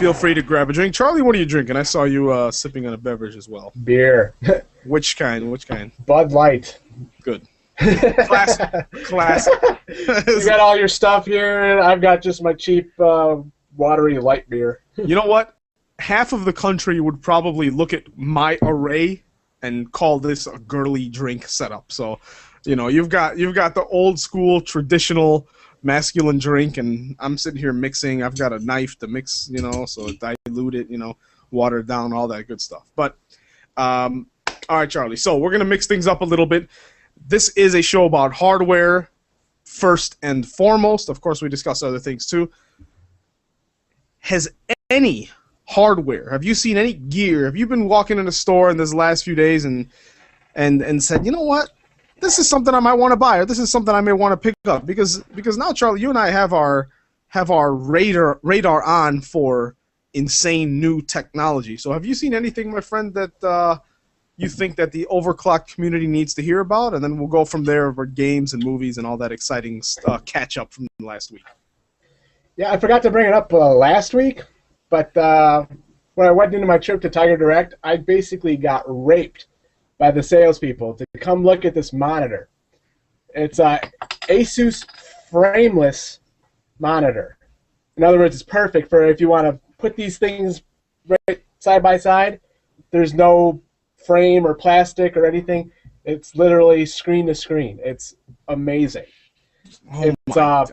Feel free to grab a drink. Charlie, what are you drinking? I saw you sipping on a beverage as well. Beer. Which kind? Which kind? Bud Light. Good. Classic. Classic. You got all your stuff here. I've got just my cheap, watery light beer. You know what? Half of the country would probably look at my array and call this a girly drink setup. So, you know, you've got the old school traditional masculine drink, and I'm sitting here mixing. I've got a knife to mix, you know, so dilute it, you know, water it down, all that good stuff. But all right, Charlie. So we're gonna mix things up a little bit. This is a show about hardware first and foremost. Of course, we discuss other things too. Has any hardware, have you seen any gear, have you been walking in a store in this last few days and said, you know what, this is something I might want to buy, or this is something I may want to pick up? Because now, Charlie, you and I have our radar on for insane new technology. So have you seen anything, my friend, that you think that the Overclocked community needs to hear about? And then we'll go from there over games and movies and all that exciting catch up from last week. Yeah, I forgot to bring it up last week, but when I went into my trip to Tiger Direct, I basically got raped by the salespeople to come look at this monitor. It's a Asus frameless monitor. In other words, it's perfect for if you want to put these things right side by side. There's no frame or plastic or anything. It's literally screen to screen. It's amazing. Oh my God.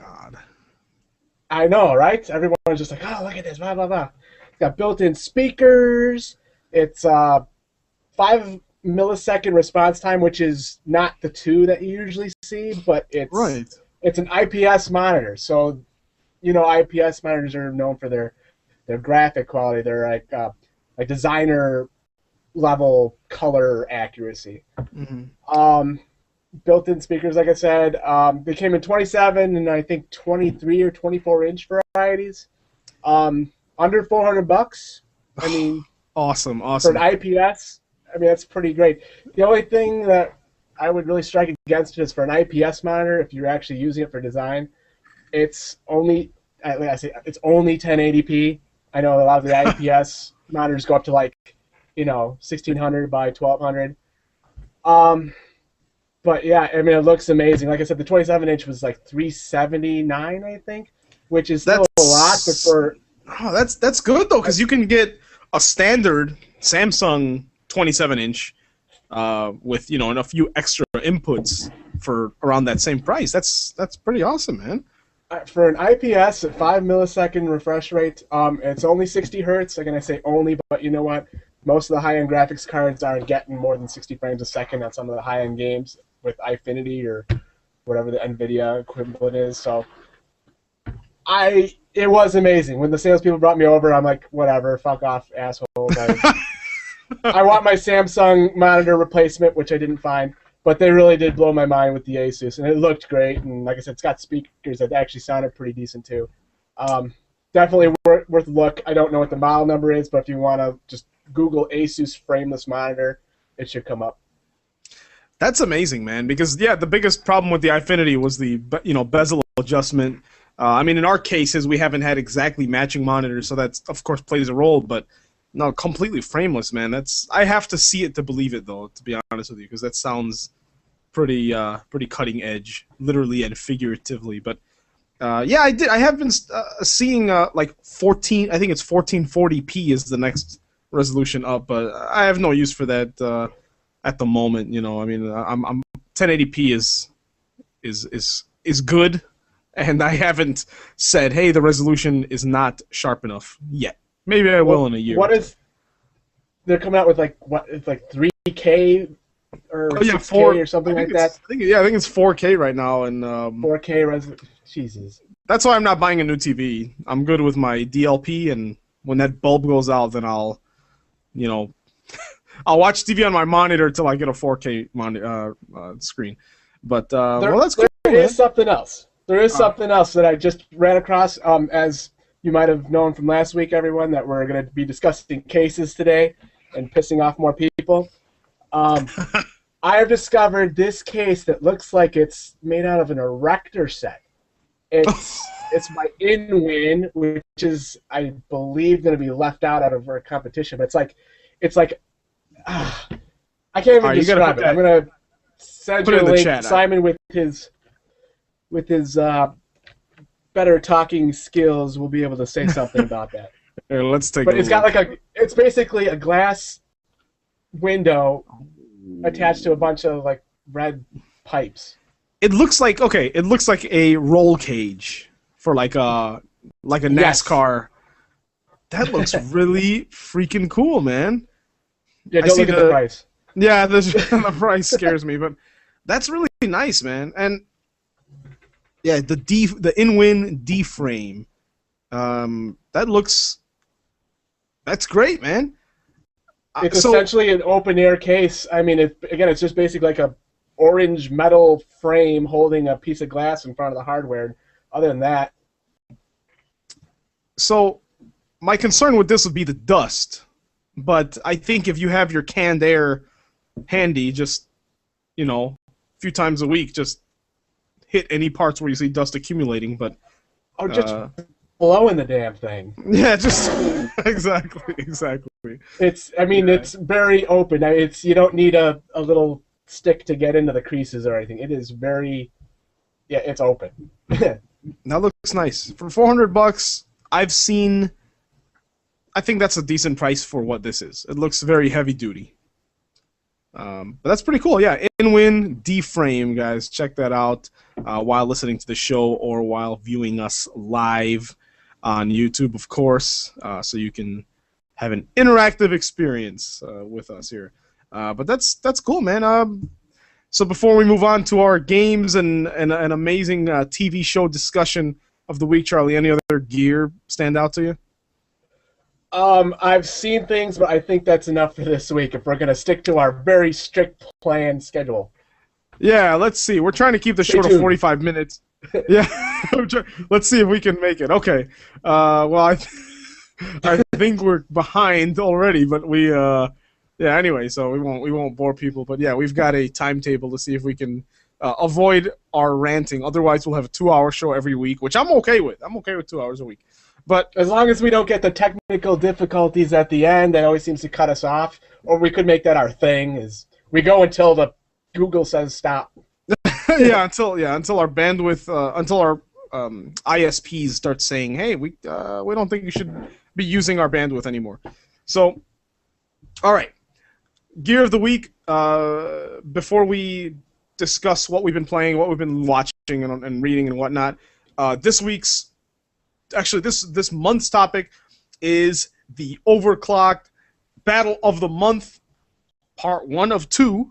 I know, right? Everyone's just like, oh, look at this, blah, blah, blah. It's got built-in speakers. It's 5 millisecond response time, which is not the 2 that you usually see, but it's an IPS monitor. So, you know, IPS monitors are known for their graphic quality. They're like designer level color accuracy. Mm-hmm. Built-in speakers, like I said. They came in 27 and I think 23 or 24-inch varieties. Under $400. I mean, awesome. For an IPS, I mean, that's pretty great. The only thing that I would really strike against is for an IPS monitor, if you're actually using it for design, it's only, like I say, it's only 1080p. I know a lot of the IPS monitors go up to, like, you know, 1600 by 1200. But yeah, I mean, it looks amazing. Like I said, the 27-inch was like $379, I think, which is still a lot. But for that's good though, because you can get a standard Samsung 27-inch with, you know, and a few extra inputs for around that same price. That's pretty awesome, man. For an IPS at 5 millisecond refresh rate, it's only 60 hertz. Again, I say only, but you know what? Most of the high-end graphics cards aren't getting more than 60 frames a second on some of the high-end games with Ifinity or whatever the NVIDIA equivalent is. So it was amazing. When the salespeople brought me over, I'm like, whatever, fuck off, assholes. I want my Samsung monitor replacement, which I didn't find, but they really did blow my mind with the Asus, and it looked great. And like I said, it's got speakers that actually sounded pretty decent too. Definitely worth a look. I don't know what the model number is, but if you want to just Google Asus frameless monitor, it should come up. That's amazing, man, because, yeah, the biggest problem with the Ifinity was the, you know, bezel adjustment. I mean, in our cases, we haven't had exactly matching monitors, so that, of course, plays a role, but no, completely frameless, man. I have to see it to believe it, though, to be honest with you, because that sounds pretty cutting edge, literally and figuratively. But, yeah, I have been seeing, like, I think it's 1440p is the next resolution up, but I have no use for that at the moment. You know, I mean, I'm 1080p is good, and I haven't said, hey, the resolution is not sharp enough yet. Maybe I will in a year. What is they're coming out with, like, what? It's like 3K or 6K or something like that. I think it's 4K right now, and 4K resolution. Jesus. That's why I'm not buying a new TV. I'm good with my DLP, and when that bulb goes out, then I'll, you know, I'll watch TV on my monitor till I get a 4K screen. But well, that's cool. There is something else. There is something else that I just ran across. As you might have known from last week, everyone, that we're going to be discussing cases today and pissing off more people. I have discovered this case that looks like it's made out of an erector set. It's my in-win, which is, I believe, going to be left out of our competition. But it's like, I can't even describe it. I'm going to send you a link. Chat, Simon, with his better talking skills, will be able to say something about that. Here, let's take. But it's got it's basically a glass window attached to a bunch of like red pipes. It looks like a roll cage for like a NASCAR. That looks really freaking cool, man. Yeah, don't look at the price. Yeah, the price scares me, but that's really nice, man. And yeah, the in-win D frame. That's great, man. It's essentially an open air case. I mean, it's just basically like a orange metal frame holding a piece of glass in front of the hardware. Other than that, so my concern with this would be the dust. But I think if you have your canned air handy, just a few times a week, just hit any parts where you see dust accumulating. But just blowing the damn thing. Yeah, just exactly. It's very open. You don't need a little stick to get into the creases or anything. It is very, it's open. That looks nice. For $400, I think that's a decent price for what this is. It looks very heavy duty. But that's pretty cool. Yeah, in-win D-frame, guys. Check that out while listening to the show or while viewing us live on YouTube, of course, so you can have an interactive experience with us here. But that's cool, man. So before we move on to our games and an amazing TV show discussion of the week, Charlie, any other gear stand out to you? I've seen things, but I think that's enough for this week if we're going to stick to our very strict planned schedule. Yeah, let's see. We're trying to keep the show to 45 minutes. Yeah, let's see if we can make it. Okay. Well, I think we're behind already, but anyway, so we won't bore people, but yeah, we've got a timetable to see if we can avoid our ranting. Otherwise, we'll have a 2-hour show every week, which I'm okay with. I'm okay with 2 hours a week. But as long as we don't get the technical difficulties at the end, that always seems to cut us off. Or we could make that our thing: is we go until the Google says stop. until our bandwidth, until our ISPs start saying, hey, we don't think you should be using our bandwidth anymore. So, all right, gear of the week. Before we discuss what we've been playing, what we've been watching and reading and whatnot, this month's topic is the Overclocked Battle of the Month, Part 1 of 2,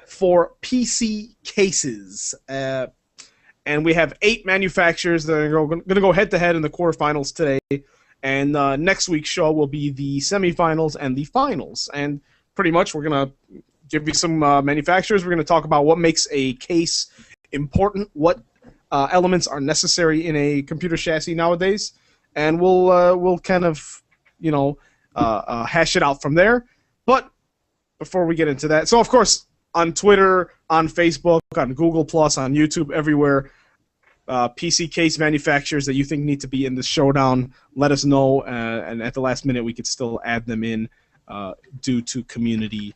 for PC cases. And we have 8 manufacturers that are going to go head-to-head in the quarterfinals today. And next week's show will be the semifinals and the finals. And pretty much we're going to give you some manufacturers. We're going to talk about what makes a case important, what elements are necessary in a computer chassis nowadays, and we'll kind of hash it out from there. But before we get into that, so of course on Twitter, on Facebook, on Google+, on YouTube, everywhere, PC case manufacturers that you think need to be in this showdown, let us know, and at the last minute we could still add them in due to community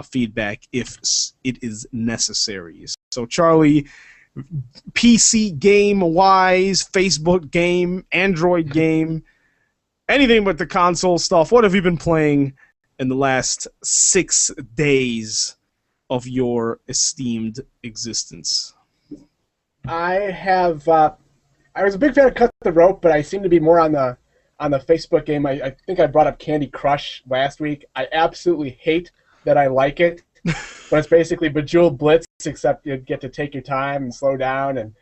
feedback if it is necessary. So Charlie, PC game-wise, Facebook game, Android game, anything but the console stuff, what have you been playing in the last 6 days of your esteemed existence? I was a big fan of Cut the Rope, but I seem to be more on the Facebook game. I think I brought up Candy Crush last week. I absolutely hate that I like it. But it's basically Bejeweled Blitz, except you get to take your time and slow down, and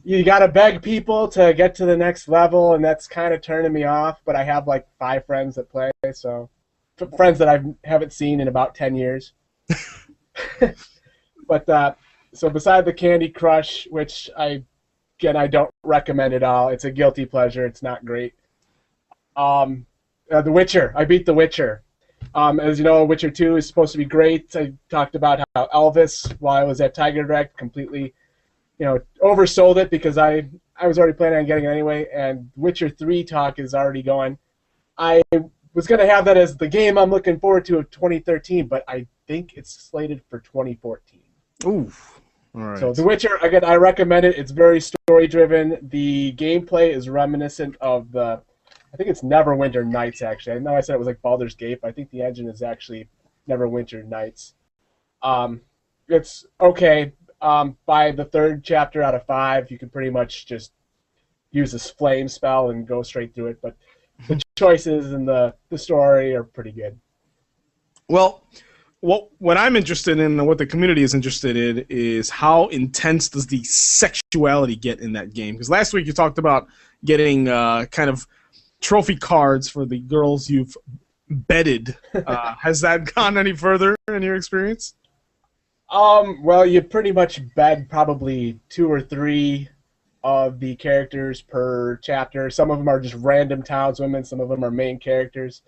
you got to beg people to get to the next level, and that's kind of turning me off. But I have like 5 friends that play, so friends that I haven't seen in about 10 years. But so beside the Candy Crush, which I don't recommend at all. It's a guilty pleasure. It's not great. The Witcher. I beat The Witcher. As you know, Witcher 2 is supposed to be great. I talked about how Elvis, while I was at Tiger Direct, completely, oversold it because I was already planning on getting it anyway, and Witcher 3 talk is already going. I was going to have that as the game I'm looking forward to of 2013, but I think it's slated for 2014. Ooh. All right. So The Witcher, again, I recommend it. It's very story-driven. The gameplay is reminiscent of I think it's Neverwinter Nights, actually. I know I said it was like Baldur's Gate, but I think the engine is actually Neverwinter Nights. It's okay. By the 3rd chapter out of 5, you can pretty much just use this flame spell and go straight through it, but the choices and the story are pretty good. Well, what I'm interested in and what the community is interested in is how intense does the sexuality get in that game? Because last week you talked about getting kind of trophy cards for the girls you've bedded. Has that gone any further in your experience? Well, you pretty much bed probably 2 or 3 of the characters per chapter. Some of them are just random townswomen. Some of them are main characters.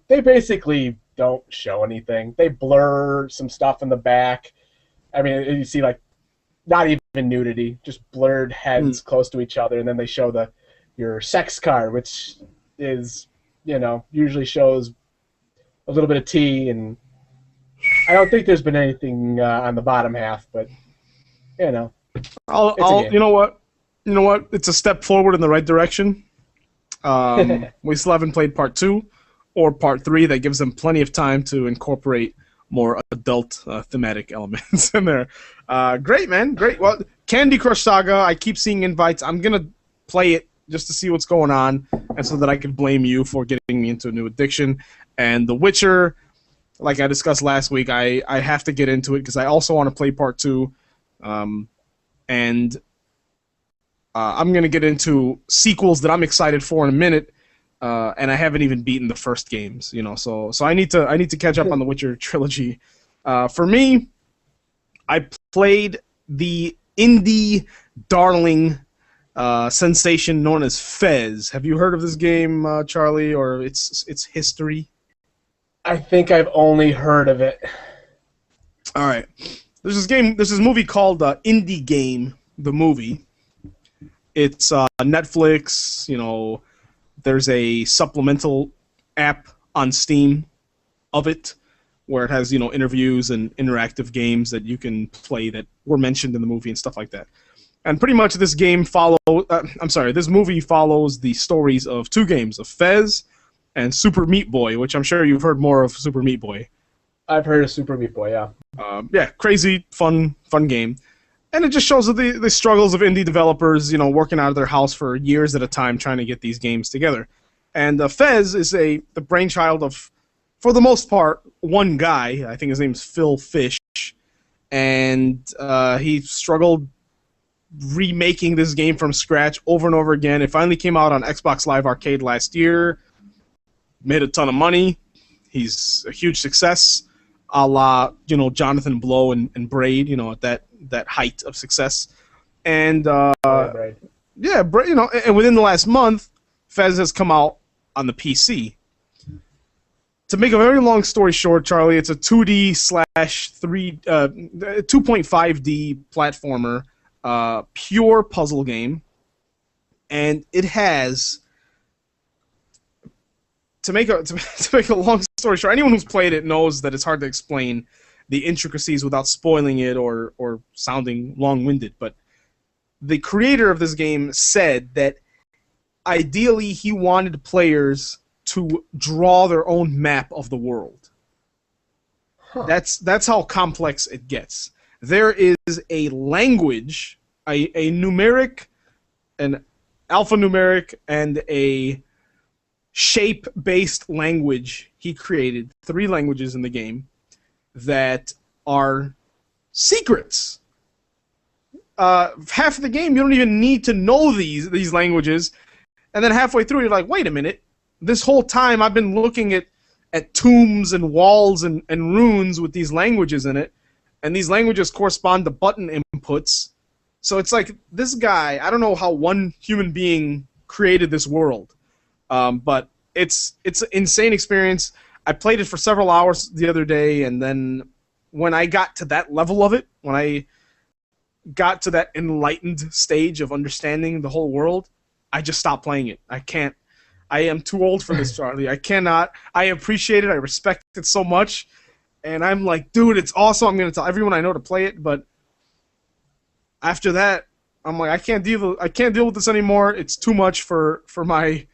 They basically don't show anything. They blur some stuff in the back. I mean, you see, like, not even nudity, just blurred heads close to each other, and then they show your sex card, which is, usually shows a little bit of tea, and I don't think there's been anything on the bottom half, but, you know what? It's a step forward in the right direction. We still haven't played part 2 or part 3. That gives them plenty of time to incorporate more adult thematic elements in there. Great, man. Great. Well, Candy Crush Saga, I keep seeing invites. I'm going to play it just to see what's going on and so that I can blame you for getting me into a new addiction. And The Witcher, like I discussed last week, I have to get into it because I also want to play part 2. And I'm going to get into sequels that I'm excited for in a minute. And I haven't even beaten the first games, so I need to catch up on the Witcher trilogy. For me, I played the indie darling sensation known as Fez. Have you heard of this game, Charlie, or its history? I think I've only heard of it. All right, there's this movie called Indie Game, the movie. It's Netflix, There's a supplemental app on Steam of it where it has, interviews and interactive games that you can play that were mentioned in the movie and stuff like that. And pretty much this this movie follows the stories of 2 games, of Fez and Super Meat Boy, which I'm sure you've heard more of Super Meat Boy. I've heard of Super Meat Boy, yeah. Yeah, crazy, fun game. And it just shows the struggles of indie developers, working out of their house for years at a time trying to get these games together. And Fez is the brainchild of, for the most part, one guy. I think his name's Phil Fish. And he struggled remaking this game from scratch over and over again. It finally came out on Xbox Live Arcade last year. Made a ton of money. He's a huge success, a la, Jonathan Blow and Braid, at that height of success. And and within the last month, Fez has come out on the PC. To make a very long story short, Charlie, it's a 2.5D platformer, pure puzzle game, and it has. To make a long story short, anyone who's played it knows that it's hard to explain the intricacies without spoiling it or sounding long-winded. But the creator of this game said that ideally he wanted players to draw their own map of the world. Huh. That's how complex it gets. There is a language, a numeric, an alphanumeric, and a shape-based language he created, 3 languages in the game, that are secrets. Half of the game, you don't even need to know these languages, and then halfway through, you're like, wait a minute, this whole time I've been looking at tombs and walls and runes with these languages in it, and these languages correspond to button inputs. So it's like, this guy, I don't know how one human being created this world. But it's an insane experience. I played it for several hours the other day, and then when I got to that level of it, when I got to that enlightened stage of understanding the whole world, I just stopped playing it. I can't. I am too old for this, Charlie. I cannot. I appreciate it. I respect it so much. And I'm like, dude, it's awesome. I'm going to tell everyone I know to play it. But after that, I'm like, I can't deal with this anymore. It's too much for my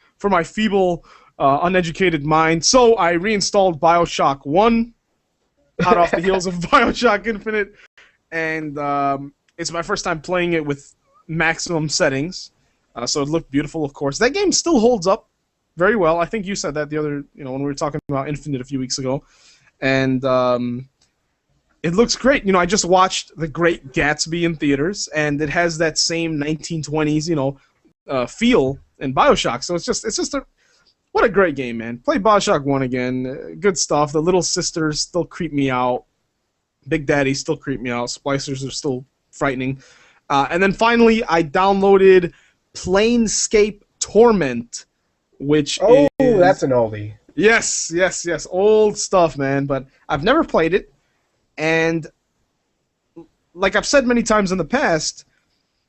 feeble, uneducated mind. So I reinstalled BioShock 1, hot off the heels of BioShock Infinite. And it's my first time playing it with maximum settings. So it looked beautiful, of course. That game still holds up very well. I think you said that the other, when we were talking about Infinite a few weeks ago. And it looks great. I just watched The Great Gatsby in theaters, and it has that same 1920s, feel in BioShock. So it's just what a great game, man. Play BioShock 1 again. Good stuff. The little sisters still creep me out. Big Daddy still creep me out. Splicers are still frightening. And then finally, I downloaded Planescape Torment, which is... Oh, that's an oldie. Yes. Old stuff, man. But I've never played it. And like I've said many times in the past,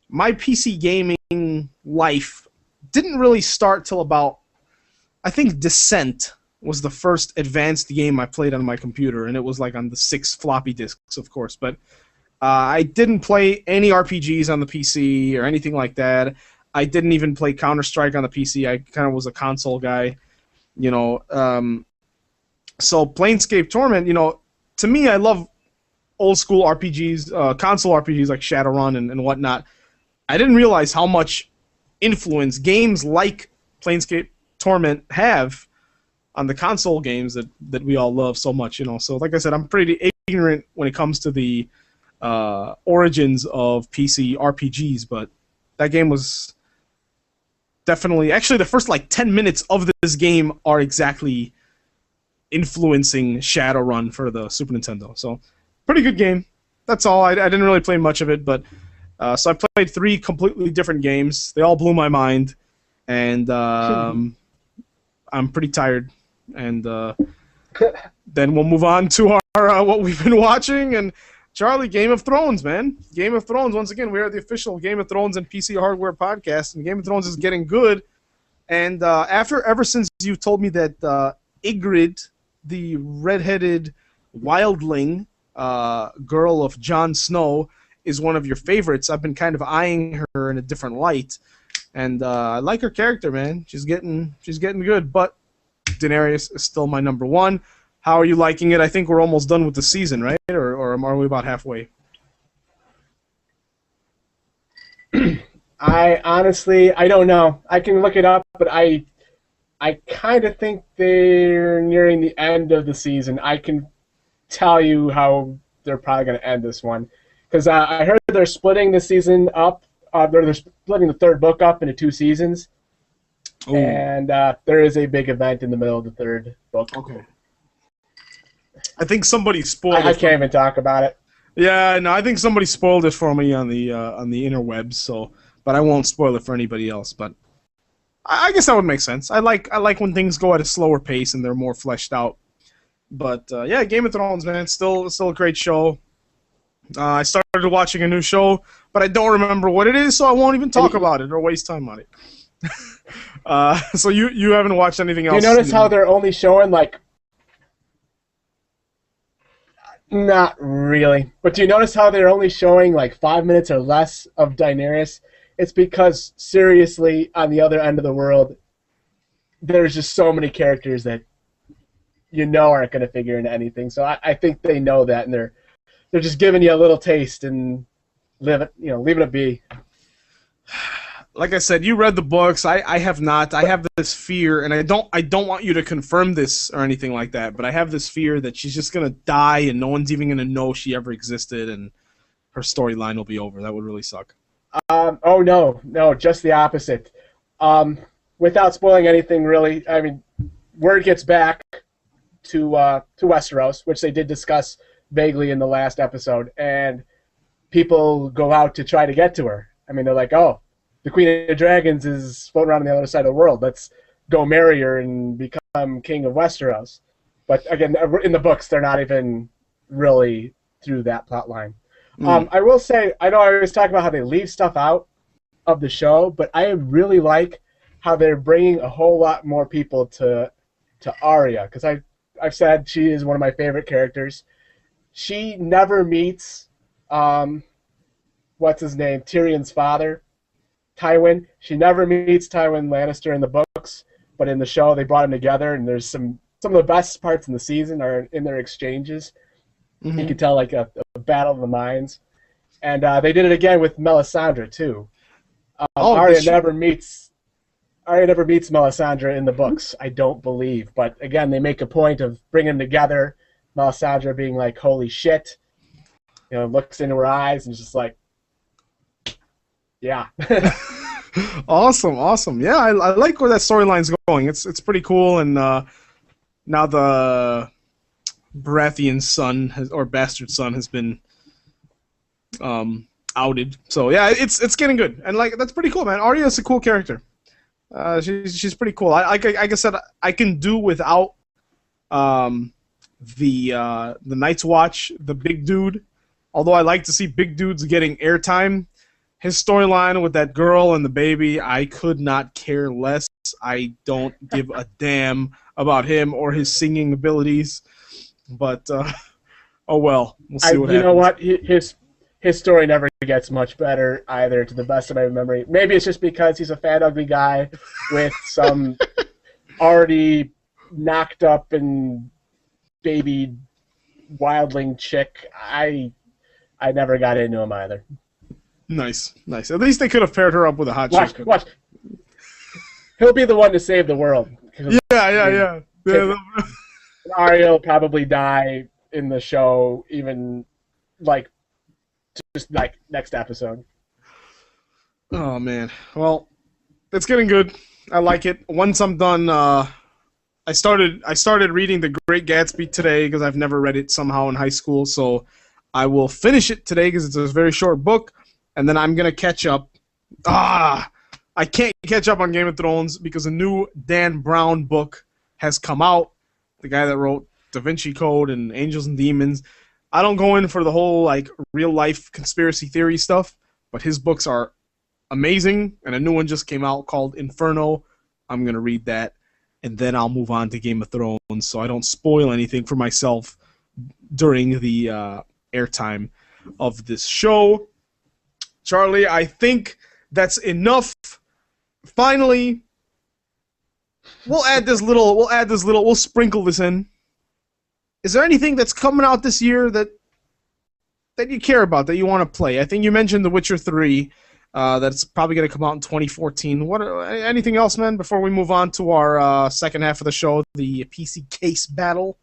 my PC gaming life didn't really start till about, I think Descent was the first advanced game I played on my computer, and it was like on the 6 floppy disks, of course. But I didn't play any RPGs on the PC or anything like that. I didn't even play Counter-Strike on the PC. I kind of was a console guy, So Planescape Torment, to me, I love old school RPGs, console RPGs like Shadowrun and whatnot. I didn't realize how much influence games like Planescape Torment have on the console games that we all love so much. So like I said, I'm pretty ignorant when it comes to the origins of PC RPGs, but that game was definitely... Actually, the first 10 minutes of this game are exactly influencing Shadowrun for the Super Nintendo. So, pretty good game. That's all. I didn't really play much of it, but so I played 3 completely different games. They all blew my mind, and I'm pretty tired. And then we'll move on to our what we've been watching. And Charlie, Game of Thrones, man. Game of Thrones. Once again, we are the official Game of Thrones and PC Hardware podcast, and Game of Thrones is getting good. And ever since you told me that Ygritte, the redheaded wildling girl of Jon Snow, is one of your favorites, I've been kind of eyeing her in a different light, and I like her character, man. She's getting good, but Daenerys is still my number 1. How are you liking it? I think we're almost done with the season, right? Or are we about halfway? I honestly don't know. I can look it up, but I kind of think they're nearing the end of the season. I can tell you how they're probably going to end this one, because I heard they're splitting the season up. They're splitting the 3rd book up into 2 seasons. Ooh. And there is a big event in the middle of the 3rd book. Okay. I think somebody spoiled it. I can't even talk about it. Yeah, no, I think somebody spoiled it for me on the interwebs. So, but I won't spoil it for anybody else. But I guess that would make sense. I like when things go at a slower pace and they're more fleshed out. But yeah, Game of Thrones, man, still a great show. I started watching a new show, but I don't remember what it is, so I won't even talk about it or waste time on it. So you haven't watched anything else? Do you notice how they're only showing Not really. But do you notice how they're only showing 5 minutes or less of Daenerys? It's because, seriously, on the other end of the world, there's just so many characters that aren't going to figure into anything. So I think they know that, and they're just giving you a little taste and leaving it be. Like I said, you read the books. I have not. I have this fear, and I don't want you to confirm this or anything like that, but I have this fear that she's just gonna die and no one's even gonna know she ever existed, and her storyline will be over. That would really suck. Oh no, just the opposite. Without spoiling anything, really, I mean, word gets back to Westeros, which they did discuss vaguely in the last episode, and people go out to try to get to her. I mean, they're like, oh, the Queen of Dragons is floating around on the other side of the world. Let's go marry her and become king of Westeros. But again, in the books, they're not even really through that plot line. I will say, I know I was talking about how they leave stuff out of the show, but I really like how they're bringing a whole lot more people to Arya, because I've said she is one of my favorite characters. She never meets what's his name, Tyrion's father, Tywin. She never meets Tywin Lannister in the books, but in the show they brought them together, and there's some of the best parts in the season are in their exchanges. You can tell like a battle of the minds, and they did it again with Melisandre too. Arya never meets Melisandre in the books, I don't believe, but again they make a point of bringing them together. Melisandre being like, "Holy shit," looks into her eyes and just like, yeah. Awesome. Yeah, I like where that storyline's going. It's pretty cool, and now the Baratheon son or bastard son has been outed. So yeah, it's getting good, and like that's pretty cool, man. Arya's a cool character. She's pretty cool. Like I said, I can do without the Night's Watch, the big dude. Although I like to see big dudes getting airtime. His storyline with that girl and the baby, I could not care less. I don't give a damn about him or his singing abilities. But oh well, we'll see what happens. You know what? His story never gets much better either, to the best of my memory. Maybe it's just because he's a fat, ugly guy with some already knocked up and baby wildling chick. I never got into him either. Nice. At least they could have paired her up with a hot chick. Watch. He'll be the one to save the world. Yeah. Arya will probably die in the show, even just next episode. Oh man. Well, it's getting good. I like it. Once I'm done, I started reading The Great Gatsby today because I've never read it somehow in high school. So I will finish it today because it's a very short book. And then I'm going to catch up. I can't catch up on Game of Thrones because a new Dan Brown book has come out. The guy that wrote Da Vinci Code and Angels and Demons. I don't go in for the whole real-life conspiracy theory stuff, but his books are amazing. And a new one just came out called Inferno. I'm going to read that. And then I'll move on to Game of Thrones so I don't spoil anything for myself during the airtime of this show. Charlie, I think that's enough. Finally, we'll sprinkle this in. Is there anything that's coming out this year that you care about, that you want to play? I think you mentioned The Witcher 3. That's probably going to come out in 2014. Anything else, man, before we move on to our second half of the show, the PC case battle?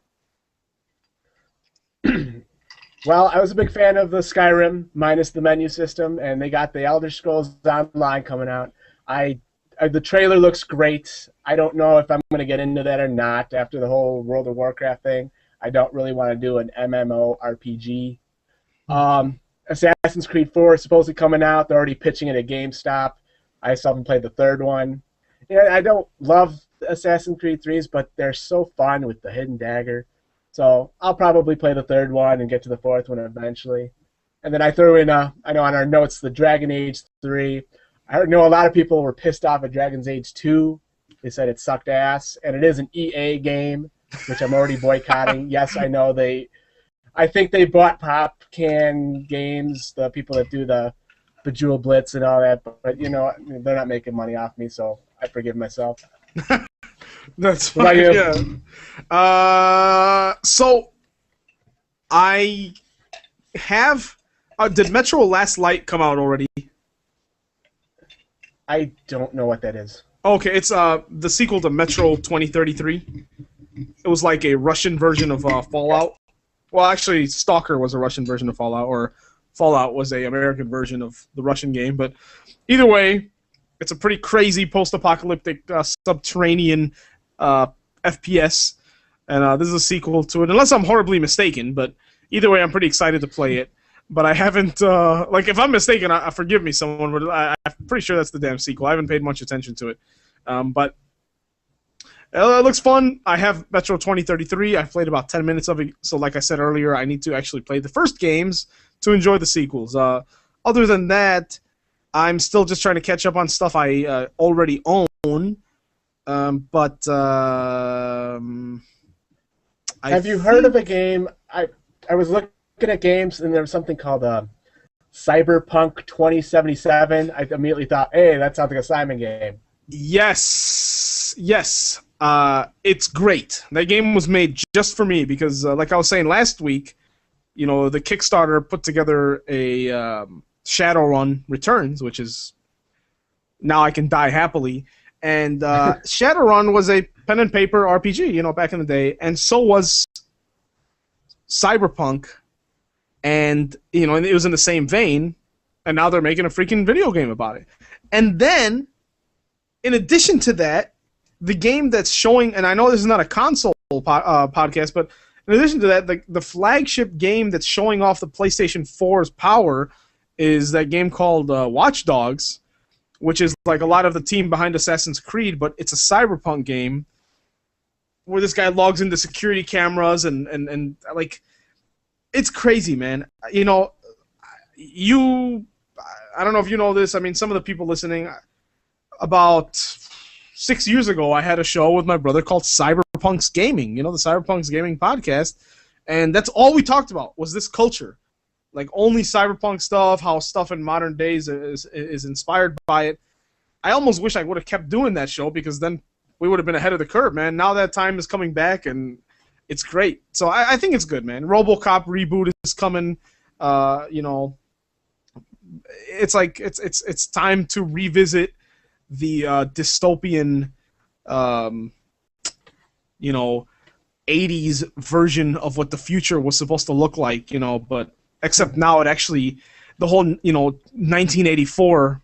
Well, I was a big fan of the Skyrim, minus the menu system, and they got the Elder Scrolls Online coming out. The trailer looks great. I don't know if I'm going to get into that or not after the whole World of Warcraft thing. I don't really want to do an MMORPG. Assassin's Creed 4 is supposedly coming out. They're already pitching it at GameStop. I still haven't played the third one. Yeah, I don't love Assassin's Creed 3s, but they're so fun with the hidden dagger. So I'll probably play the third one and get to the fourth one eventually. And then I threw in, I know on our notes, the Dragon Age 3. I know a lot of people were pissed off at Dragon's Age 2. They said it sucked ass. And it is an EA game, which I'm already boycotting. Yes, I know I think they bought Pop Can Games, the people that do the Bejeweled Blitz and all that. But they're not making money off me, so I forgive myself. That's fine, yeah. So, I have... did Metro Last Light come out already? I don't know what that is. Okay, it's the sequel to Metro 2033. It was like a Russian version of Fallout. Well, actually, Stalker was a Russian version of Fallout, or Fallout was an American version of the Russian game. But either way, it's a pretty crazy post-apocalyptic subterranean FPS, and this is a sequel to it, unless I'm horribly mistaken, but either way, I'm pretty excited to play it. But I haven't, if I'm mistaken, forgive me, someone, but I'm pretty sure that's the damn sequel. I haven't paid much attention to it. But It looks fun. I have Metro 2033. I've played about 10 minutes of it. So like I said earlier, I need to actually play the first games to enjoy the sequels. Other than that, I'm still just trying to catch up on stuff I already own. But have you heard of a game? I was looking at games, and there was something called Cyberpunk 2077. I immediately thought, hey, that sounds like a Simon game. Yes. It's great. That game was made just for me because, like I was saying last week, the Kickstarter put together a Shadowrun Returns, which is now I can die happily. And Shadowrun was a pen and paper RPG, back in the day, and so was Cyberpunk. And it was in the same vein, and now they're making a freaking video game about it. And then, in addition to that, the game that's showing, and I know this is not a console podcast, but in addition to that, the flagship game that's showing off the PlayStation 4's power is that game called Watch Dogs, which is like a lot of the team behind Assassin's Creed, but it's a cyberpunk game where this guy logs into security cameras and like, it's crazy, man. I don't know if you know this. I mean, some of the people listening, about 6 years ago, I had a show with my brother called Cyberpunks Gaming, the Cyberpunks Gaming podcast, and that's all we talked about was this culture. Like, only cyberpunk stuff, how stuff in modern days is inspired by it. I almost wish I would have kept doing that show because then we would have been ahead of the curve, man. Now that time is coming back, and it's great. So I think it's good, man. RoboCop reboot is coming. It's like it's time to revisit the dystopian, 80s version of what the future was supposed to look like, but except now it actually, the whole, 1984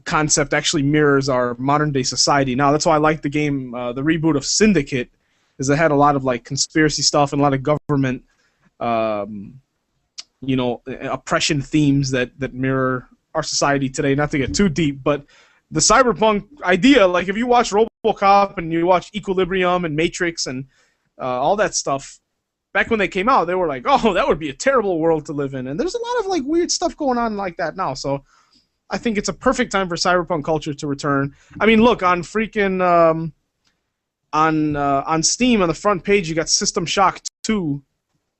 concept actually mirrors our modern day society. Now that's why I like the game, the reboot of Syndicate, is it had a lot of like conspiracy stuff and a lot of government, oppression themes that mirror our society today. Not to get too deep, but the cyberpunk idea, like if you watch RoboCop and you watch Equilibrium and Matrix and all that stuff, back when they came out, they were like, oh, that would be a terrible world to live in. And there's a lot of like weird stuff going on like that now. So I think it's a perfect time for cyberpunk culture to return. I mean, look, on freaking on Steam, on the front page, you got System Shock 2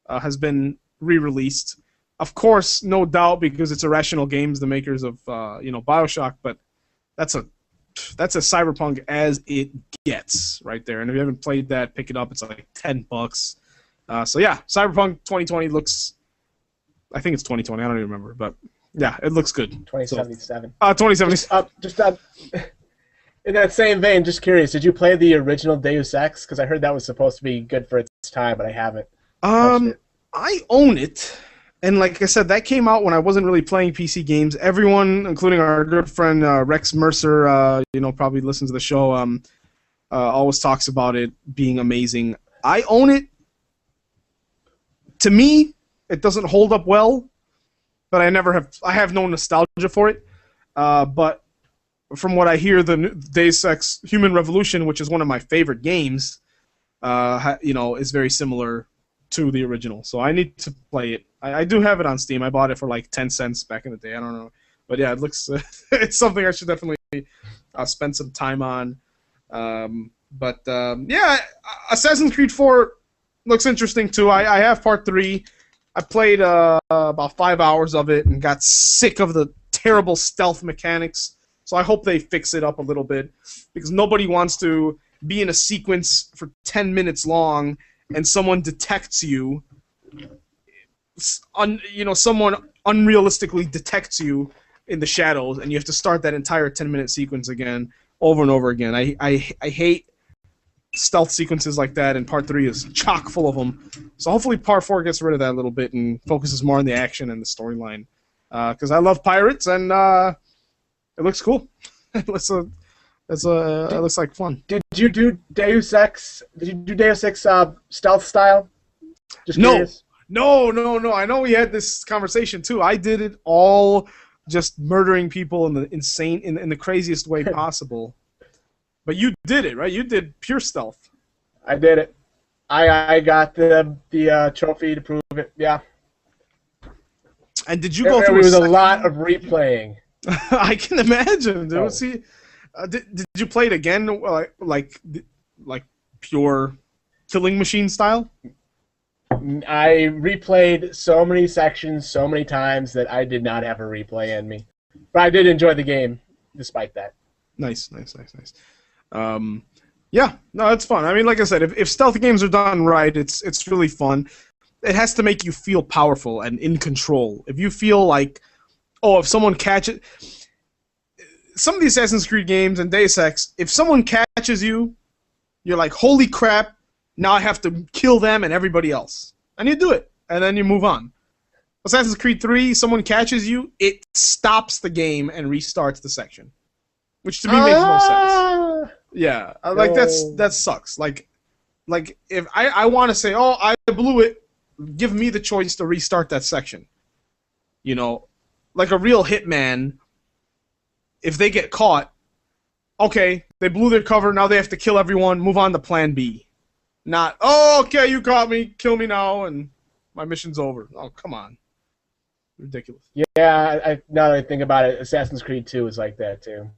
has been re-released. Of course, no doubt, because it's Irrational Games, the makers of BioShock, but that's a cyberpunk as it gets right there. And if you haven't played that, pick it up. It's like $10. So yeah, Cyberpunk 2020 looks. I think it's 2020. I don't even remember, but yeah, it looks good. 2077. 2077. Just in that same vein, just curious, did you play the original Deus Ex? Because I heard that was supposed to be good for its time, but I haven't. I own it. And like I said, that came out when I wasn't really playing PC games. Everyone, including our good friend Rex Mercer, probably listens to the show, always talks about it being amazing. I own it. To me, it doesn't hold up well, but I have no nostalgia for it. But from what I hear, the Deus Ex Human Revolution, which is one of my favorite games, is very similar to the original. So I need to play it. I do have it on Steam. I bought it for like 10 cents back in the day. I don't know. But yeah, it looks it's something I should definitely spend some time on. Yeah, Assassin's Creed 4 looks interesting too. I have Part 3. I played about 5 hours of it and got sick of the terrible stealth mechanics. So I hope they fix it up a little bit, because nobody wants to be in a sequence for 10 minutes long and someone detects you. Someone unrealistically detects you in the shadows, and you have to start that entire 10-minute sequence again, over and over again. I hate stealth sequences like that, and Part 3 is chock full of them. So hopefully Part 4 gets rid of that a little bit and focuses more on the action and the storyline. Because I love pirates, and it looks cool. It looks like fun. Did you do Deus Ex? Did you do Deus Ex stealth style? Just curious. No. I know we had this conversation too. I did it all just murdering people in the craziest way possible. But you did it, right? You did pure stealth. I did it. I got the trophy to prove it. Yeah. And did you go through It was a second? lot of replaying. I can imagine. Dude. Oh. See, did you play it again, like pure killing machine style? I replayed so many sections so many times that I did not have a replay in me. But I did enjoy the game, despite that. Nice. Yeah, no, it's fun. I mean, like I said, if stealth games are done right, it's really fun. It has to make you feel powerful and in control. If you feel like, if someone catches... Some of the Assassin's Creed games and Deus Ex, if someone catches you, you're like, holy crap, now I have to kill them and everybody else. And you do it, and then you move on. Assassin's Creed 3, someone catches you, it stops the game and restarts the section. Which to me makes no sense. Yeah, like that sucks. Like if I want to say, I blew it, give me the choice to restart that section. You know, like a real hitman, if they get caught, okay, they blew their cover, now they have to kill everyone, move on to plan B. Not, okay, you caught me, kill me now, and my mission's over. Oh, come on. Ridiculous. Yeah, now that I think about it, Assassin's Creed 2 is like that, too.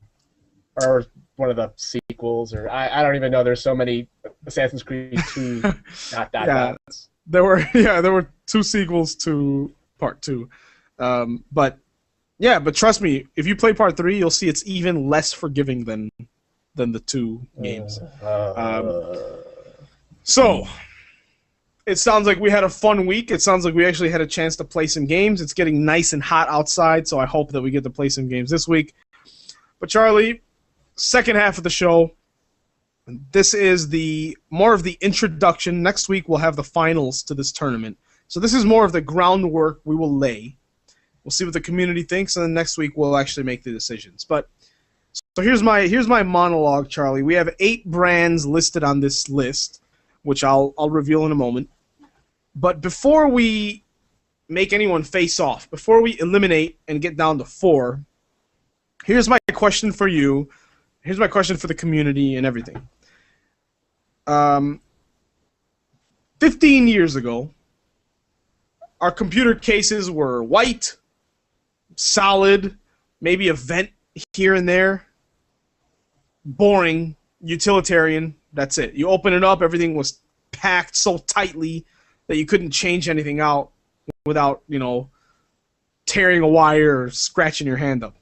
Or one of the sequels, or I don't even know. There's so many Assassin's Creed 2 dots. There were 2 sequels to Part 2. But trust me, if you play Part 3, you'll see it's even less forgiving than the 2 games. So, it sounds like we had a fun week. It sounds like we actually had a chance to play some games. It's getting nice and hot outside, so I hope that we get to play some games this week. But Charlie, second half of the show, this is more of the introduction. Next week we'll have the finals to this tournament. So this is more of the groundwork we will lay. We'll see what the community thinks, and then next week we'll actually make the decisions. But so here's my monologue, Charlie. We have 8 brands listed on this list, which I'll reveal in a moment. But before we make anyone face off, before we eliminate and get down to 4, here's my question for you. Here's my question for the community and everything. 15 years ago, our computer cases were white, solid, maybe a vent here and there, boring, utilitarian. That's it. You open it up, everything was packed so tightly that you couldn't change anything out without, tearing a wire or scratching your hand up.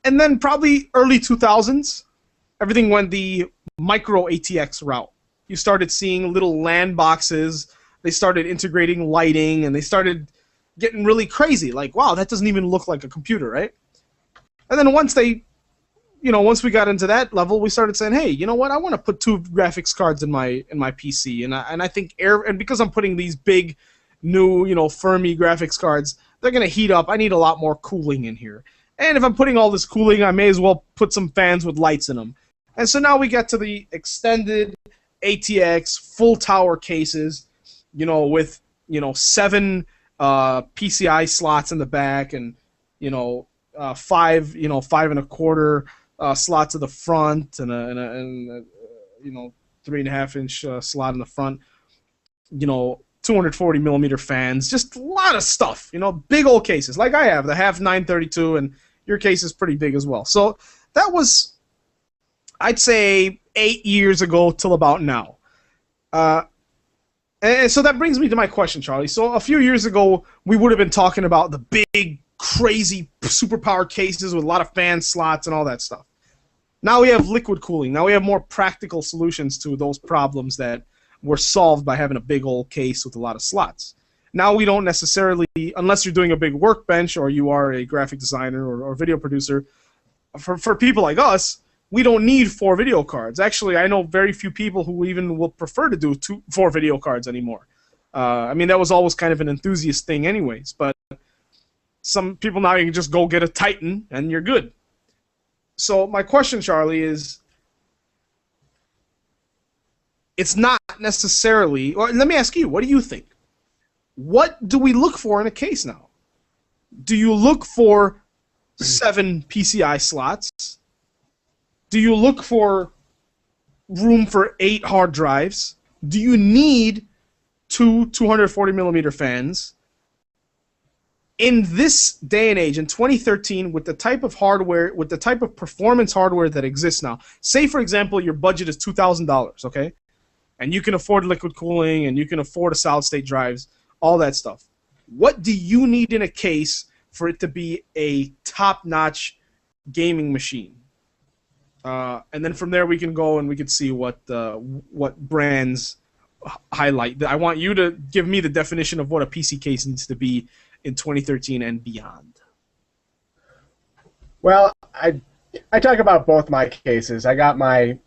And then probably early 2000s, everything went the micro ATX route. You started seeing little LAN boxes. They started integrating lighting, and they started getting really crazy. Like, wow, that doesn't even look like a computer, right? And then once we got into that level, we started saying, hey, you know what? I want to put 2 graphics cards in my PC, and I think because I'm putting these big, new, Fermi graphics cards, they're gonna heat up. I need a lot more cooling in here. And if I'm putting all this cooling, I may as well put some fans with lights in them. And so now we get to the extended ATX full tower cases, with 7 PCI slots in the back, and 5 5.25 slots at the front, and a 3.5-inch slot in the front. 240 millimeter fans, just a lot of stuff. Big old cases like I have. The half 932, and your case is pretty big as well. So that was, I'd say, 8 years ago till about now. And so that brings me to my question, Charlie. So a few years ago, we would have been talking about the big, crazy, superpower cases with a lot of fan slots and all that stuff. Now we have liquid cooling. Now we have more practical solutions to those problems that were solved by having a big old case with a lot of slots. Now we don't necessarily, unless you're doing a big workbench or you are a graphic designer or video producer, for people like us, we don't need 4 video cards. Actually, I know very few people who even will prefer to do 4 video cards anymore. That was always kind of an enthusiast thing anyways, but some people now, you can just go get a Titan and you're good. So my question, Charlie, is, it's not necessarily, or let me ask you, what do you think? What do we look for in a case now? Do you look for 7 PCI slots? Do you look for room for 8 hard drives? Do you need two 240 millimeter fans? In this day and age, in 2013, with the type of hardware, with the type of performance hardware that exists now, say for example your budget is $2,000, okay, and you can afford liquid cooling and you can afford a solid state drives, all that stuff. What do you need in a case for it to be a top-notch gaming machine? And then from there we can go and we can see what brands highlight. I want you to give me the definition of what a PC case needs to be in 2013 and beyond. Well, I talk about both my cases. I got my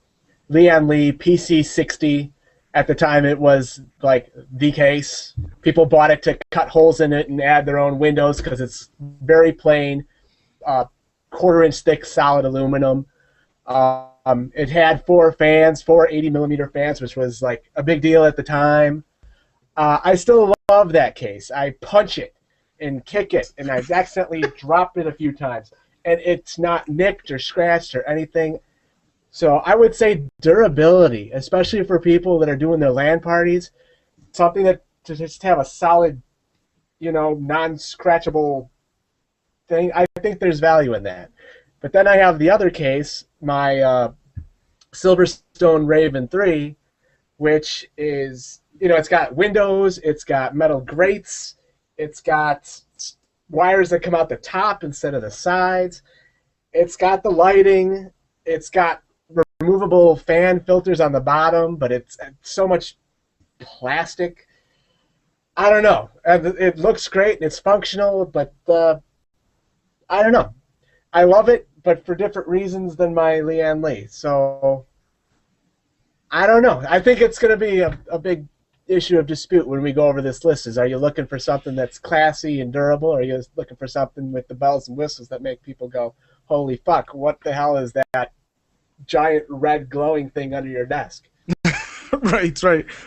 Lian Li PC60. At the time, it was like the case. People bought it to cut holes in it and add their own windows because it's very plain, quarter-inch thick solid aluminum. It had 4 fans, 4 80-millimeter fans, which was like a big deal at the time. I still love that case. I punch it and kick it, and I've accidentally dropped it a few times, and it's not nicked or scratched or anything. So I would say durability, especially for people that are doing their LAN parties, something that to just have a solid, non-scratchable thing. I think there's value in that. But then I have the other case, my Silverstone Raven 3, which is, it's got windows, it's got metal grates, it's got wires that come out the top instead of the sides, it's got the lighting, it's got removable fan filters on the bottom, but it's so much plastic. I don't know. It looks great and it's functional, but I don't know. I love it, but for different reasons than my Lian Li. So I don't know. I think it's going to be a big issue of dispute when we go over this list. Are you looking for something that's classy and durable, or are you looking for something with the bells and whistles that make people go, holy fuck, what the hell is that giant red glowing thing under your desk? Right.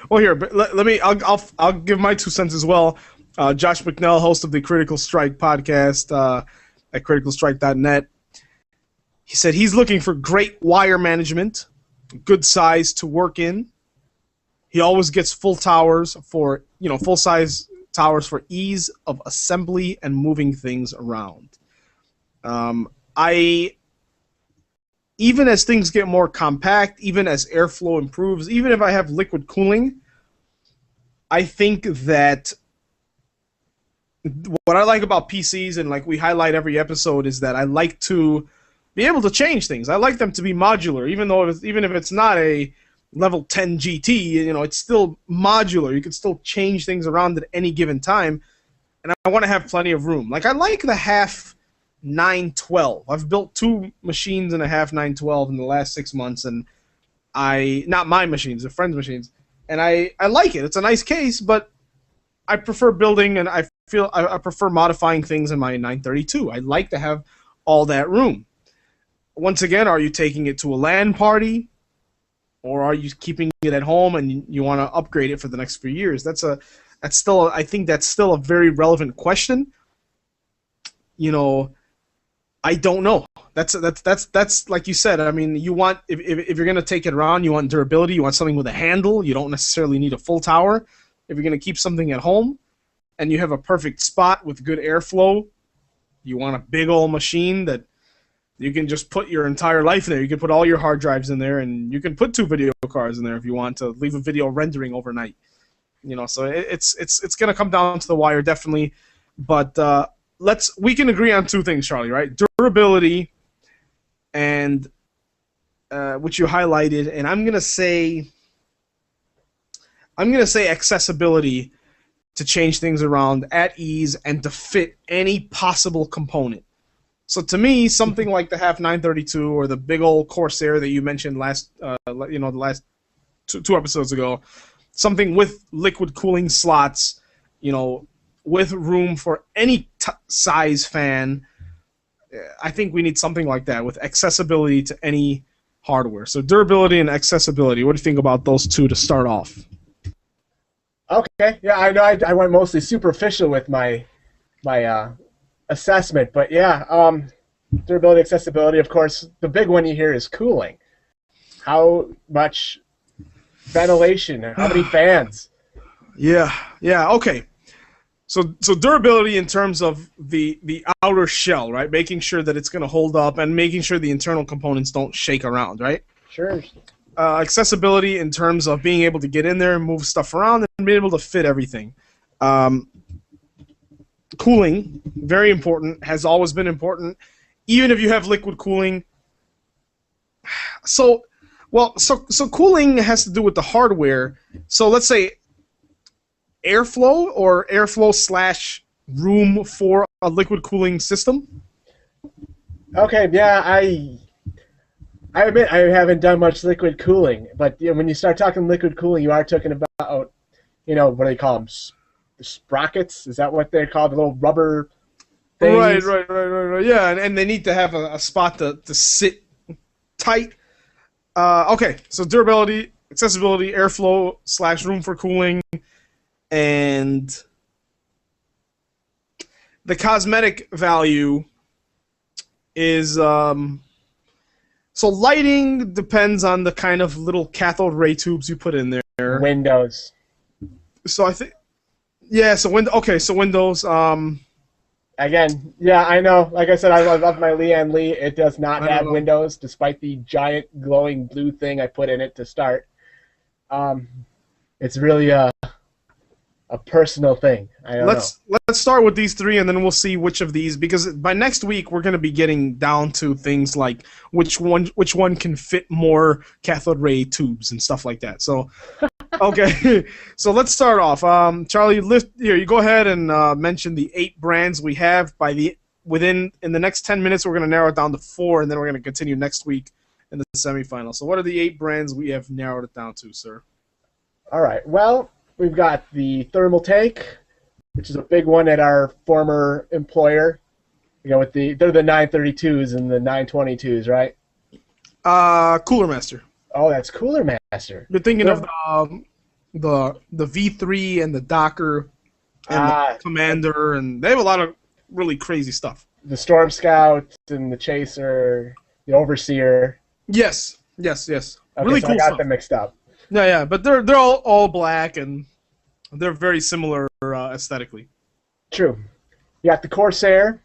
Well, here, but let me. I'll give my 2 cents as well. Josh McNell, host of the Critical Strike podcast at criticalstrike.net. He said he's looking for great wire management, good size to work in. He always gets full towers for full size towers for ease of assembly and moving things around. Even as things get more compact, even as airflow improves, even if I have liquid cooling, I think that what I like about PCs, and like we highlight every episode, is that I like to be able to change things. I like them to be modular, even if it's not a level 10 GT, it's still modular. You can still change things around at any given time, and I want to have plenty of room. Like I like the half 912. I've built 2 machines and a half 912 in the last 6 months, and not my machines, the friends' machines, and I like it. It's a nice case, but I prefer building, and I prefer modifying things in my 932. I like to have all that room. Once again, are you taking it to a LAN party, or are you keeping it at home and you want to upgrade it for the next few years? I think that's still a very relevant question. I don't know. That's like you said. I mean, you want if you're gonna take it around, you want durability. You want something with a handle. You don't necessarily need a full tower. If you're gonna keep something at home, and you have a perfect spot with good airflow, you want a big old machine that you can just put your entire life in there. You can put all your hard drives in there, and you can put 2 video cards in there if you want to leave a video rendering overnight. So it's gonna come down to the wire definitely, but we can agree on 2 things, Charlie, right? Durability and which you highlighted, and I'm gonna say accessibility, to change things around at ease and to fit any possible component. So to me, something like the half 932 or the big old Corsair that you mentioned the last two episodes ago, something with liquid cooling slots, with room for any size fan. I think we need something like that with accessibility to any hardware. So durability and accessibility. What do you think about those 2 to start off? Okay, yeah, I know I went mostly superficial with my assessment, but yeah, Durability, accessibility, of course. The big one you hear is cooling. How much ventilation? How many fans? Yeah, okay. So durability in terms of the outer shell, right? Making sure that it's going to hold up and making sure the internal components don't shake around, right? Sure. Accessibility in terms of being able to get in there and move stuff around and be able to fit everything. Cooling, very important, has always been important, even if you have liquid cooling. So cooling has to do with the hardware. So let's say airflow / room for a liquid cooling system. Okay, yeah, I admit I haven't done much liquid cooling, but when you start talking liquid cooling, you are talking about, what do they call them? The sprockets? Is that what they're called? The little rubber things? Right. Yeah, and they need to have a spot to sit tight. Okay, so durability, accessibility, airflow / room for cooling, and the cosmetic value is so lighting depends on the kind of little cathode ray tubes you put in there. Windows. So I think, so Windows. Again, yeah, I know. Like I said, I love my Lian Li. It does not have Windows, despite the giant glowing blue thing I put in it to start. It's really a personal thing. Let's start with these three, and then we'll see which of these, because by next week we're going to be getting down to things like which one can fit more cathode ray tubes and stuff like that. So, okay, so let's start off. Charlie, you go ahead and mention the 8 brands we have. In the next 10 minutes, we're going to narrow it down to 4, and then we're going to continue next week in the semifinal. So, what are the 8 brands we have narrowed it down to, sir? All right. Well, we've got the thermal tank, which is a big one at our former employer. They're the 932s and the 922s, right? Cooler Master. Oh, that's Cooler Master. You're thinking of the V3 and the Docker and the Commander, and they have a lot of really crazy stuff. The Storm Scout and the Chaser, the Overseer. Yes. Okay, Really so cool I got stuff. them mixed up. Yeah, but they're all black, and they're very similar aesthetically. True. You got the Corsair.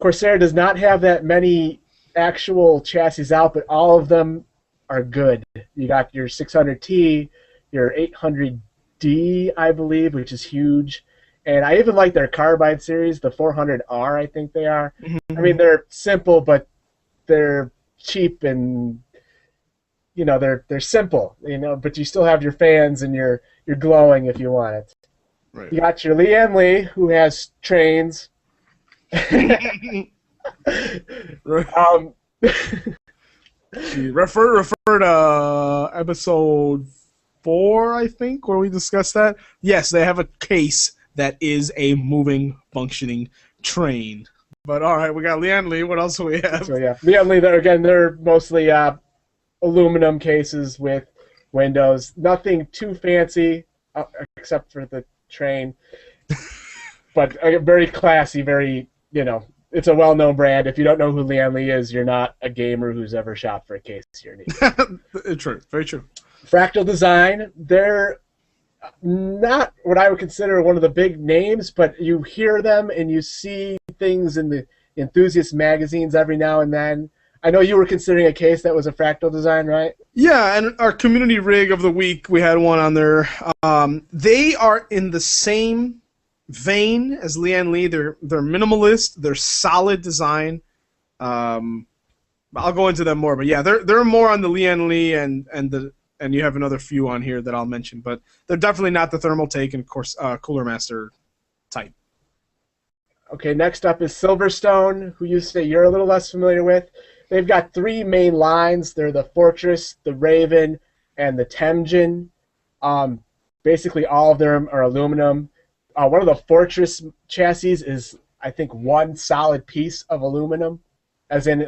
Corsair does not have that many actual chassis out, but all of them are good. You got your 600T, your 800D, I believe, which is huge. And I even like their Carbide series, the 400R, I think they are. Mm-hmm. I mean, they're simple, but they're cheap and, they're simple, but you still have your fans and you're glowing if you want it. Right. You got your Lian Li, who has trains. Refer to episode 4, I think, where we discussed that. Yes, they have a case that is a moving, functioning train. But all right, we got Lian Li. What else do we have? So yeah, Lian Li. They're mostly aluminum cases with windows. Nothing too fancy, except for the train. But very classy. Very it's a well-known brand. If you don't know who Lian Li is, you're not a gamer who's ever shopped for a case here. True, very true. Fractal Design. They're not what I would consider one of the big names, but you hear them and you see things in the enthusiast magazines every now and then. I know you were considering a case that was a Fractal Design, right? Yeah, and our community rig of the week, we had one on there. They are in the same vein as Lian Li. They're minimalist. They're solid design. I'll go into them more, but yeah, they're more on the Lian Li and you have another few on here that I'll mention, but they're definitely not the thermal take and of course Cooler Master type. Okay, next up is Silverstone, who you say you're a little less familiar with. They've got 3 main lines. They're the Fortress, the Raven, and the Temjin. Basically, all of them are aluminum. One of the Fortress chassis is, I think, one solid piece of aluminum, as in,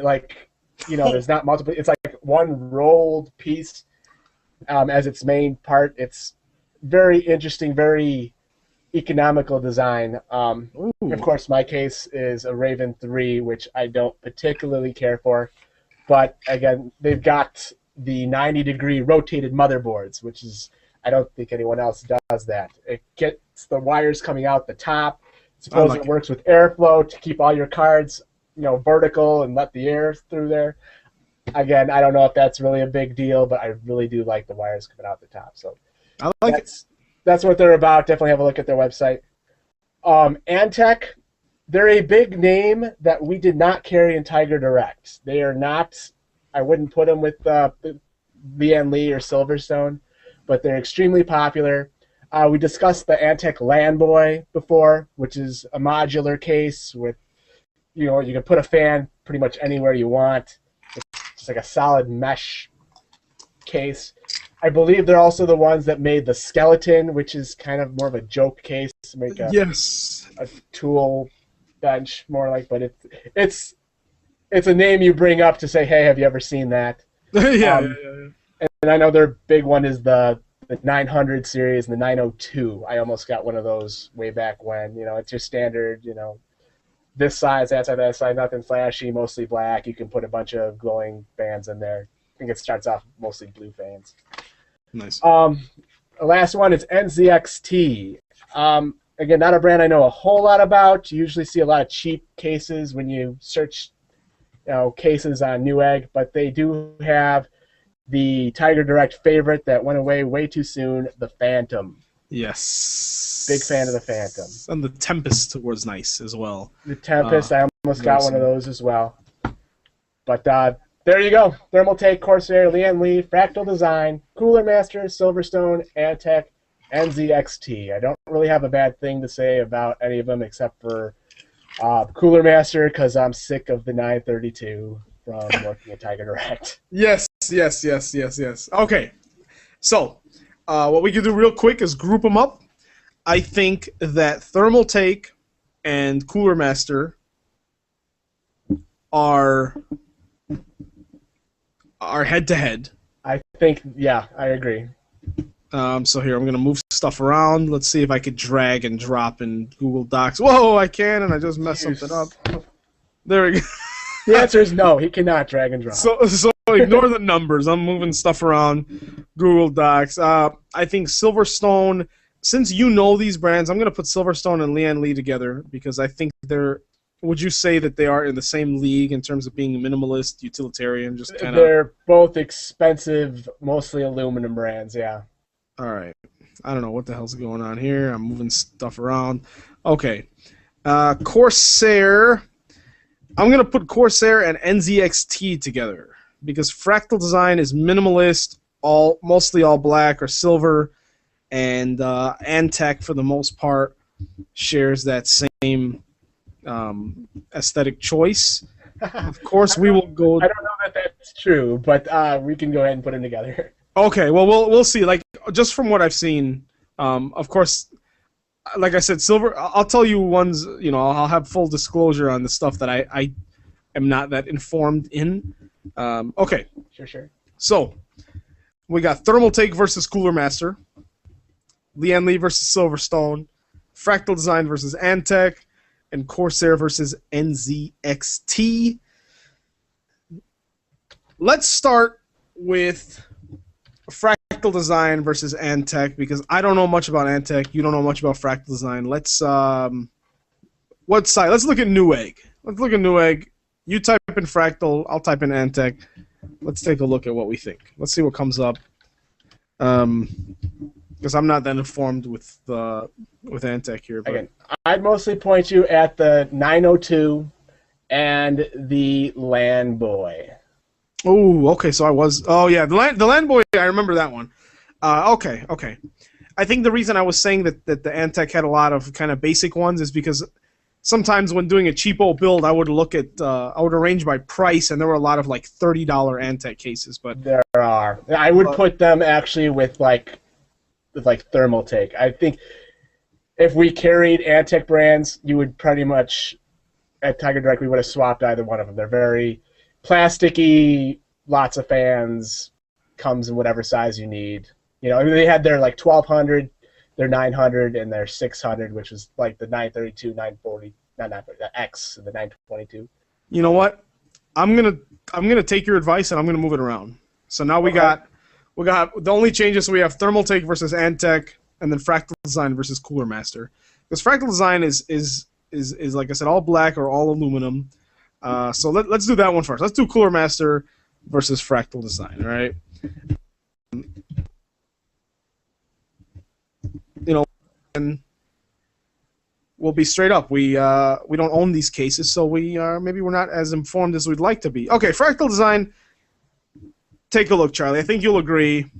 there's not multiple. It's like one rolled piece as its main part. It's very interesting, very economical design. Ooh. Of course, my case is a Raven 3, which I don't particularly care for. But again, they've got the 90-degree rotated motherboards, which is, I don't think anyone else does that. It gets the wires coming out the top. Suppose it works with airflow to keep all your cards, vertical and let the air through there. Again, I don't know if that's really a big deal, but I really do like the wires coming out the top. So I like it. That's what they're about. Definitely have a look at their website. Antec, they're a big name that we did not carry in Tiger Direct. They are not, I wouldn't put them with Lian Li or Silverstone, but they're extremely popular. We discussed the Antec Landboy before, which is a modular case with, you can put a fan pretty much anywhere you want. It's just like a solid mesh case. I believe they're also the ones that made the Skeleton, which is kind of more of a joke case to make a tool bench more like, but it's a name you bring up to say, hey, have you ever seen that? Yeah. And I know their big one is the 900 series and the 902. I almost got one of those way back when. It's your standard, this size, that size, that size, nothing flashy, mostly black. You can put a bunch of glowing bands in there. I think it starts off mostly blue fans. Nice. The last one is NZXT. Again, not a brand I know a whole lot about. You usually see a lot of cheap cases when you search cases on Newegg, but they do have the Tiger Direct favorite that went away way too soon, the Phantom. Yes. Big fan of the Phantom. And the Tempest was nice as well. The Tempest, I almost got one of those as well. But there you go. Thermaltake, Corsair, Lian Li, Fractal Design, Cooler Master, Silverstone, Antec, NZXT. I don't really have a bad thing to say about any of them except for Cooler Master, because I'm sick of the 932 from working at Tiger Direct. Yes. Okay. So, what we can do real quick is group them up. I think that Thermaltake and Cooler Master are head-to-head. I think, yeah, I agree. So here, I'm going to move stuff around. Let's see if I could drag and drop in Google Docs. Whoa, I can, and I just messed something up. There we go. The answer is no. He cannot drag and drop. So ignore the numbers. I'm moving stuff around Google Docs. I think Silverstone, since you know these brands, I'm going to put Silverstone and Lian Li together because I think they're... Would you say that they are in the same league in terms of being minimalist, utilitarian, just kind of... They're both expensive, mostly aluminum brands, yeah. All right. I don't know what the hell's going on here. I'm moving stuff around. Okay. Corsair. I'm going to put Corsair and NZXT together because Fractal Design is minimalist, mostly all black or silver, and Antec, for the most part, shares that same aesthetic choice. Of course, we will go... I don't know that that's true, but we can go ahead and put them together. Okay, well, we'll see. Like, just from what I've seen, of course, like I said, silver. I'll tell you ones. I'll have full disclosure on the stuff that I am not that informed in. Okay. Sure. So, we got Thermaltake versus Cooler Master, Lian Li versus Silverstone, Fractal Design versus Antec, and Corsair versus NZXT. Let's start with Fractal Design versus Antec because I don't know much about Antec. You don't know much about Fractal Design. Let's what side? Let's look at Newegg. You type in Fractal. I'll type in Antec. Let's take a look at what we think. Let's see what comes up. Because I'm not that informed with Antec here. But... Again, I'd mostly point you at the 902 and the Landboy. Oh, okay. So I was. Oh, yeah. The Landboy. I remember that one. Okay. I think the reason I was saying that the Antec had a lot of kind of basic ones is because sometimes when doing a cheapo build, I would look at I would arrange by price, and there were a lot of like $30 Antec cases. But there are. I would put them actually with Thermaltake. I think if we carried Antec brands, you would pretty much at Tiger Direct we would have swapped either one of them. They're very plasticky, lots of fans, comes in whatever size you need. They had their 1200 their 900 and their 600, which is like the 932, 940, not 940, the X, the 922. You know what? I'm gonna take your advice and I'm gonna move it around. So now we got the only changes. We have Thermaltake versus Antec, and then Fractal Design versus Cooler Master. Because Fractal Design is like I said, all black or all aluminum. So let's do that one first. Let's do Cooler Master versus Fractal Design. All right. You know, and we'll be straight up. We don't own these cases, so maybe we're not as informed as we'd like to be. Okay, Fractal Design. Take a look, Charlie. I think you'll agree.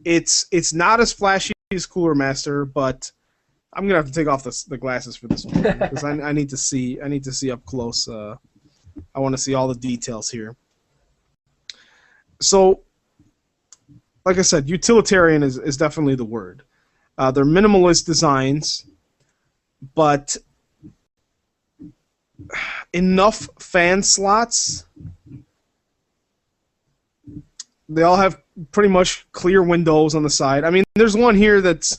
It's not as flashy as Cooler Master, but I'm gonna have to take off the glasses for this one because I need to see up close. I want to see all the details here. So, like I said, utilitarian is definitely the word. They're minimalist designs, but enough fan slots. They all have pretty much clear windows on the side. I mean, there's one here that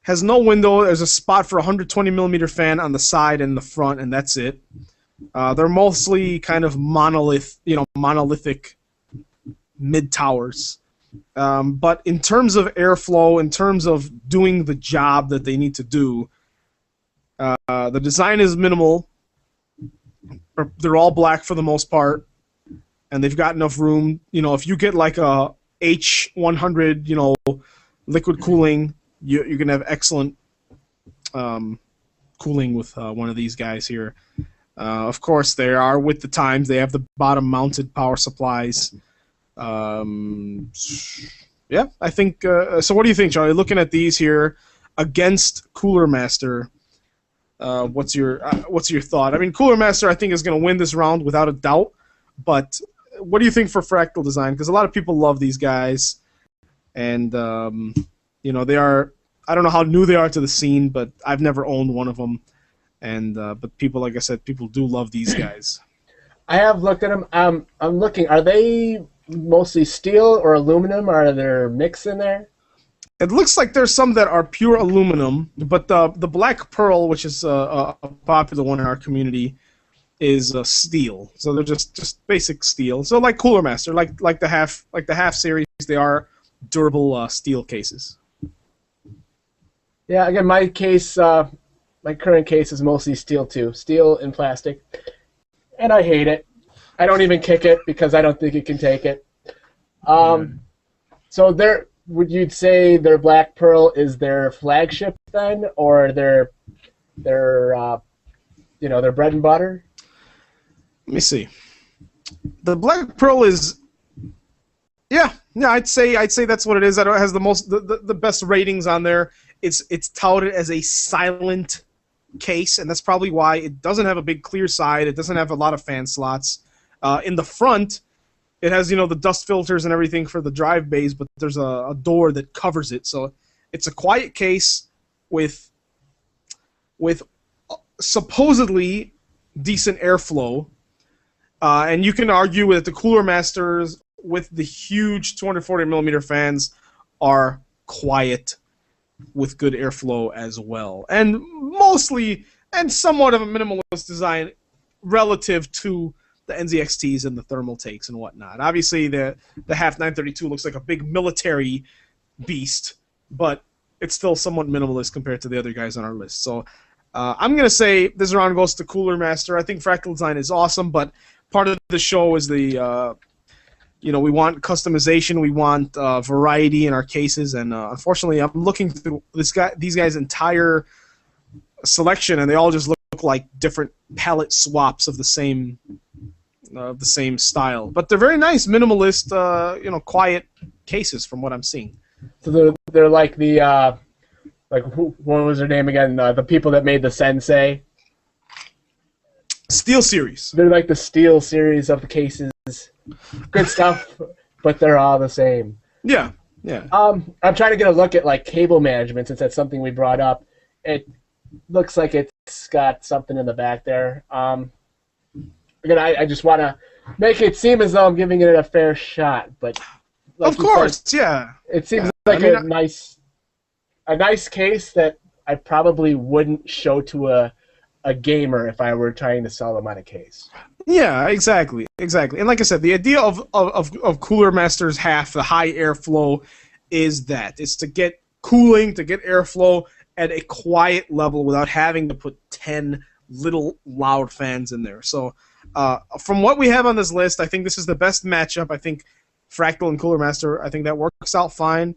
has no window. There's a spot for a 120 millimeter fan on the side and the front, and that's it. They're mostly kind of monolithic mid towers. But in terms of airflow, in terms of doing the job that they need to do, the design is minimal. They're all black for the most part, and they've got enough room. You know, if you get like a H100, you know, liquid cooling, you can have excellent cooling with one of these guys here. Of course, they are with the times. They have the bottom-mounted power supplies. Yeah, I think. So, what do you think, Charlie? Looking at these here against Cooler Master, what's your thought? I mean, Cooler Master, I think, is going to win this round without a doubt. But what do you think for Fractal Design? Because a lot of people love these guys, and you know, they are. I don't know how new they are to the scene, but I've never owned one of them. And but people, like I said, people do love these guys. I have looked at them. I'm looking. Are they mostly steel or aluminum? Or are there mix in there? It looks like there's some that are pure aluminum, but the Black Pearl, which is a popular one in our community, is steel. So they're just basic steel. So like Cooler Master, like the half series, they are durable steel cases. Yeah. Again, my case. My current case is mostly steel too. Steel and plastic. And I hate it. I don't even kick it because I don't think it can take it. So would you say their Black Pearl is their flagship then, or their bread and butter? Let me see. The Black Pearl is, yeah, I'd say that's what it is. It has the best ratings on there. It's touted as a silent case, and that's probably why it doesn't have a big clear side. It doesn't have a lot of fan slots. In the front, it has, you know, the dust filters and everything for the drive bays, but there's a door that covers it. So it's a quiet case with supposedly decent airflow. And you can argue that the Cooler Masters with the huge 240 millimeter fans are quiet with good airflow as well, and mostly and somewhat of a minimalist design relative to the NZXTs and the Thermaltakes and whatnot. Obviously, the half 932 looks like a big military beast, but it's still somewhat minimalist compared to the other guys on our list. So I'm gonna say this round goes to Cooler Master. I think Fractal Design is awesome, but part of the show is the we want customization, we want variety in our cases, and unfortunately, I'm looking through these guys' entire selection, and they all just look like different palette swaps of the same style. But they're very nice, minimalist, quiet cases from what I'm seeing. So they're like the what was their name again? The people that made the Sensei. Steel series. They're like the Steel series of the cases. Good stuff, but they're all the same. Yeah. I'm trying to get a look at like cable management, since that's something we brought up. It looks like it's got something in the back there. Again, I just want to make it seem as though I'm giving it a fair shot, but like of course, yeah. It seems like a nice a nice case that I probably wouldn't show to a gamer if I were trying to sell them on a case. Yeah, exactly. And like I said, the idea of Cooler Master's half, the high airflow, is that it's to get cooling, to get airflow at a quiet level without having to put 10 little loud fans in there. So from what we have on this list, I think this is the best matchup. I think Fractal and Cooler Master, I think that works out fine.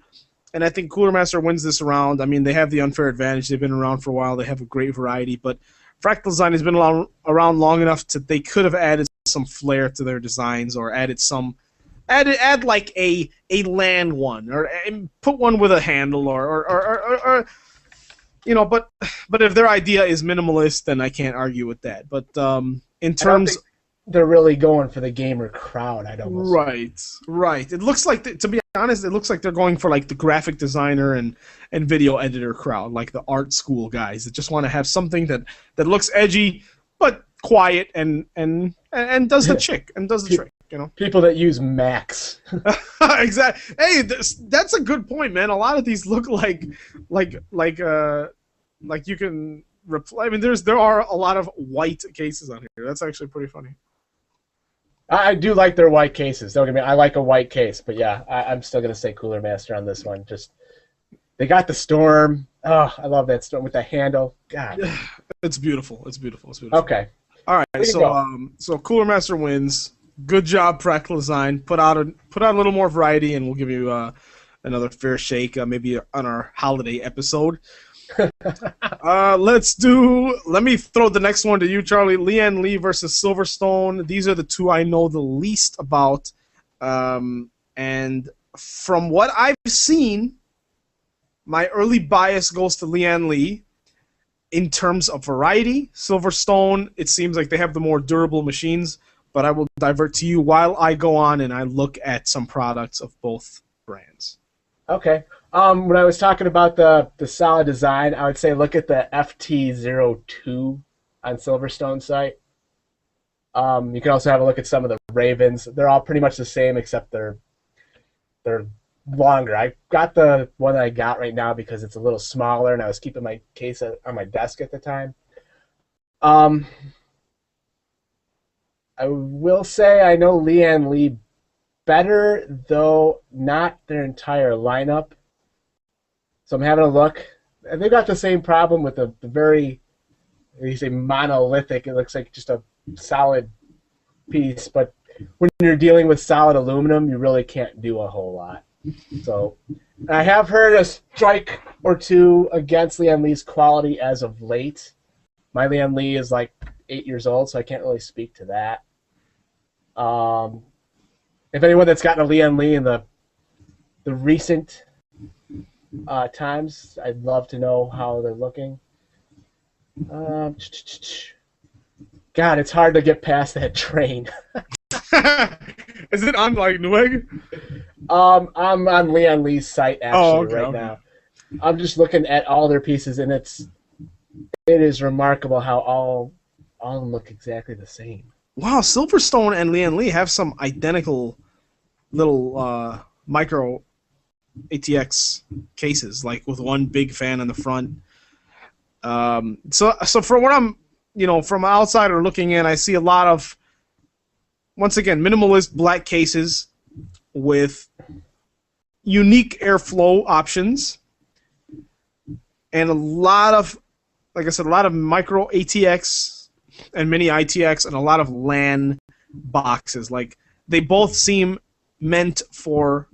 And I think Cooler Master wins this round. I mean, they have the unfair advantage. They've been around for a while. They have a great variety. But Fractal Design has been around long enough to they could have added some flair to their designs or added like a land one or put one with a handle or you know. But if their idea is minimalist, then I can't argue with that. But in terms, they're really going for the gamer crowd. I'd almost right. It looks like, to be honest, it looks like they're going for like the graphic designer and video editor crowd, like the art school guys that just want to have something that looks edgy but quiet and does the trick. You know, people that use Macs. Exactly. Hey, that's a good point, man. A lot of these look like you can reply. I mean, there are a lot of white cases on here. That's actually pretty funny. I do like their white cases. Don't get me. I like a white case, but yeah, I'm still gonna say Cooler Master on this one. Just they got the Storm. Oh, I love that Storm with the handle. God, it's beautiful. Okay. All right. So Cooler Master wins. Good job, Practical Design. Put out a little more variety, and we'll give you another fair shake, maybe on our holiday episode. Let me throw the next one to you, Charlie. Lian Li versus Silverstone. These are the two I know the least about. And from what I've seen, my early bias goes to Lian Li. In terms of variety, Silverstone, it seems like they have the more durable machines, but I will divert to you while I go on and I look at some products of both brands. Okay. When I was talking about the solid design, I would say look at the FT02 on Silverstone's site. You can also have a look at some of the Ravens. They're all pretty much the same, except they're longer. I got the one that I got right now because it's a little smaller, and I was keeping my case on my desk at the time. I will say I know Lian Li better, though not their entire lineup. So I'm having a look. And they've got the same problem with the very, you say monolithic. It looks like just a solid piece, but when you're dealing with solid aluminum, you really can't do a whole lot. So I have heard a strike or two against Lian Li's quality as of late. My Lian Li is like 8 years old, so I can't really speak to that. If anyone that's gotten a Lian Li in the recent times, I'd love to know how they're looking. God, it's hard to get past that train. Is it on like Newegg? I'm on Lian Li's site actually right now. I'm just looking at all their pieces, and it is remarkable how all of them look exactly the same. Wow, Silverstone and Lian Li have some identical little micro ATX cases, like with one big fan on the front. So for what I'm, from an outsider looking in, I see a lot of, once again, minimalist black cases with unique airflow options and a lot of, like I said, a lot of micro ATX and mini ITX and a lot of LAN boxes. Like, they both seem meant for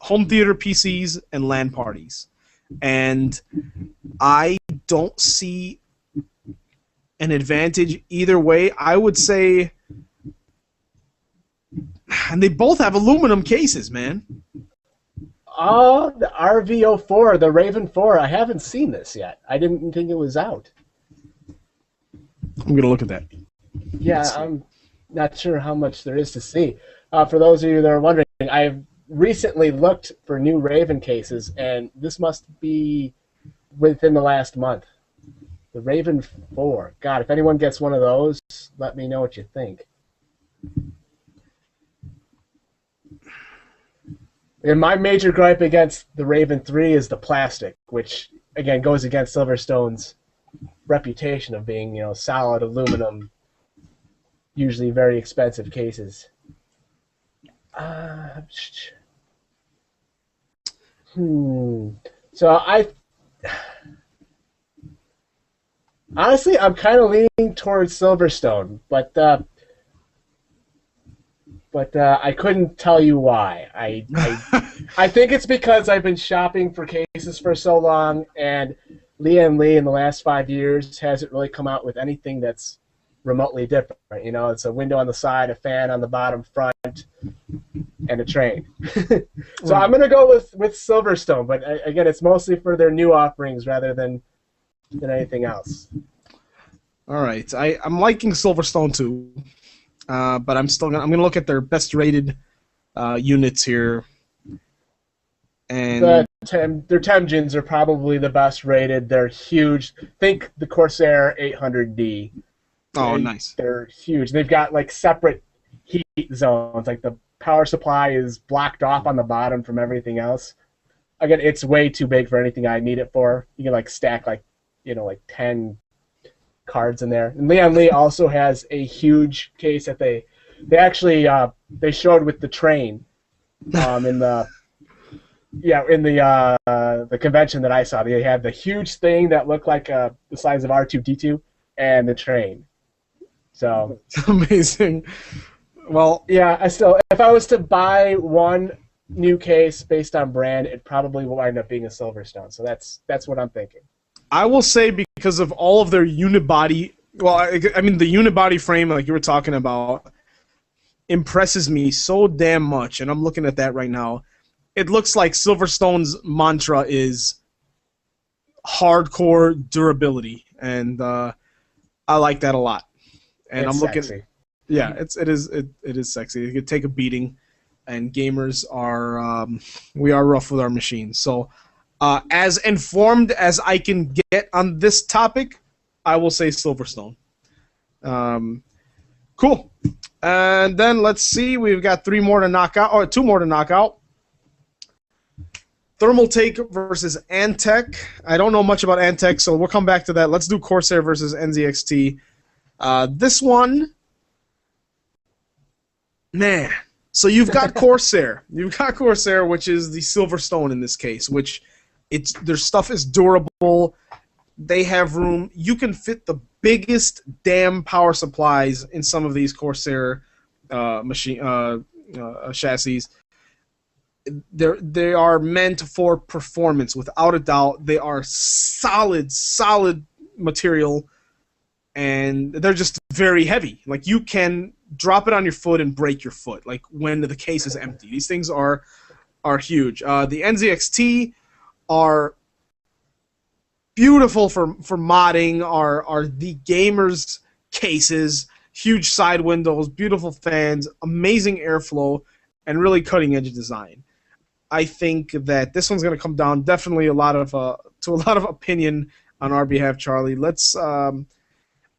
home theater PCs and LAN parties. And I don't see an advantage either way. I would say, and they both have aluminum cases, man. Oh, the RV04, the Raven 4. I haven't seen this yet. I didn't think it was out. I'm going to look at that. Yeah, I'm not sure how much there is to see. For those of you that are wondering, I've recently looked for new Raven cases, and this must be within the last month. The Raven 4. God, if anyone gets one of those, let me know what you think. And my major gripe against the Raven 3 is the plastic, which again goes against Silverstone's reputation of being, solid aluminum, usually very expensive cases. So honestly, I'm kind of leaning towards Silverstone, but I couldn't tell you why. I think it's because I've been shopping for cases for so long, and Lian Li in the last 5 years hasn't really come out with anything that's remotely different. It's a window on the side, a fan on the bottom front, and a train. So I'm going to go with Silverstone, but again, it's mostly for their new offerings rather than anything else. All right, I'm liking Silverstone too, but I'm gonna look at their best rated units here, and their Temjins are probably the best rated. They're huge. Think the Corsair 800D. Oh, nice. They're huge. They've got like separate heat zones. Like the power supply is blocked off on the bottom from everything else. Again, it's way too big for anything I need it for. You can like stack like 10 cards in there. And Lian Li also has a huge case that they actually they showed with the train in the convention that I saw. They had the huge thing that looked like the size of R2-D2 and the train. So amazing. Well, yeah, if I was to buy one new case based on brand, it probably will wind up being a Silverstone. So that's what I'm thinking. I will say because of all of their unibody, I mean the unibody frame like you were talking about impresses me so damn much, and I'm looking at that right now. It looks like Silverstone's mantra is hardcore durability, and I like that a lot. And it's I'm looking, sexy. Yeah, it is sexy. It could take a beating, and gamers are we are rough with our machines. So, as informed as I can get on this topic, I will say Silverstone. Cool. And then let's see, we've got 2 more to knock out. Thermaltake versus Antec. I don't know much about Antec, so we'll come back to that. Let's do Corsair versus NZXT. This one, man. So you've got Corsair. You've got Corsair, which is the Silverstone in this case, which their stuff is durable. They have room. You can fit the biggest damn power supplies in some of these Corsair chassis. They are meant for performance, without a doubt. They are solid material, and they're just very heavy. Like, you can drop it on your foot and break your foot, like when the case is empty. These things are huge. The NZXT are beautiful for modding, are the gamers' cases, huge side windows, beautiful fans, amazing airflow, and really cutting-edge design. I think that this one's going to come down definitely to a lot of opinion on our behalf, Charlie.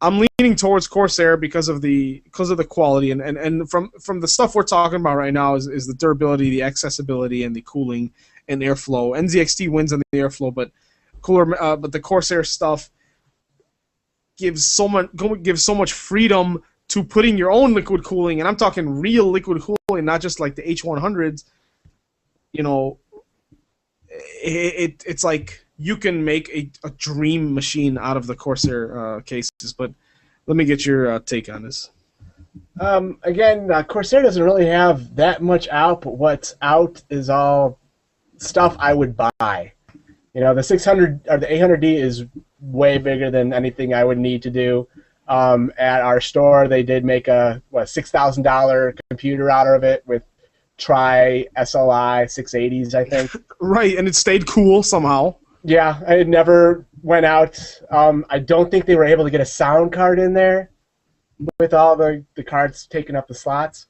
I'm leaning towards Corsair because of the quality, and from the stuff we're talking about right now is the durability, the accessibility, and the cooling and airflow. NZXT wins on the airflow, but the Corsair stuff gives so much freedom to putting your own liquid cooling, and I'm talking real liquid cooling, not just like the H100s. It's like you can make a dream machine out of the Corsair cases. But let me get your take on this. Again, Corsair doesn't really have that much out, but what's out is all stuff I would buy. The 600 or the 800D is way bigger than anything I would need to do. At our store, they did make a $6,000 computer out of it with SLI 680s, I think. Right, and it stayed cool somehow. Yeah, it never went out. I don't think they were able to get a sound card in there with all the cards taking up the slots.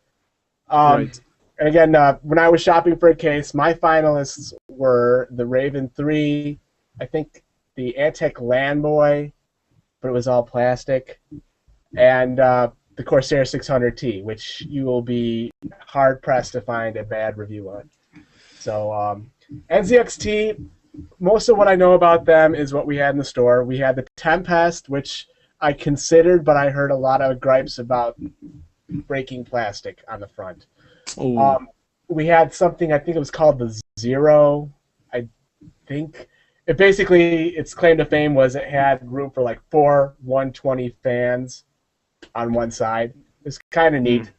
Right. And again, when I was shopping for a case, my finalists were the Raven 3, I think the Antec Landboy, but it was all plastic, and the Corsair 600T, which you will be hard-pressed to find a bad review on. So NZXT, most of what I know about them is what we had in the store. We had the Tempest, which I considered, but I heard a lot of gripes about breaking plastic on the front. Oh. We had something, I think it was called the Zero, I think. It basically, its claim to fame was it had room for like 4 120 fans on one side. It's kind of neat.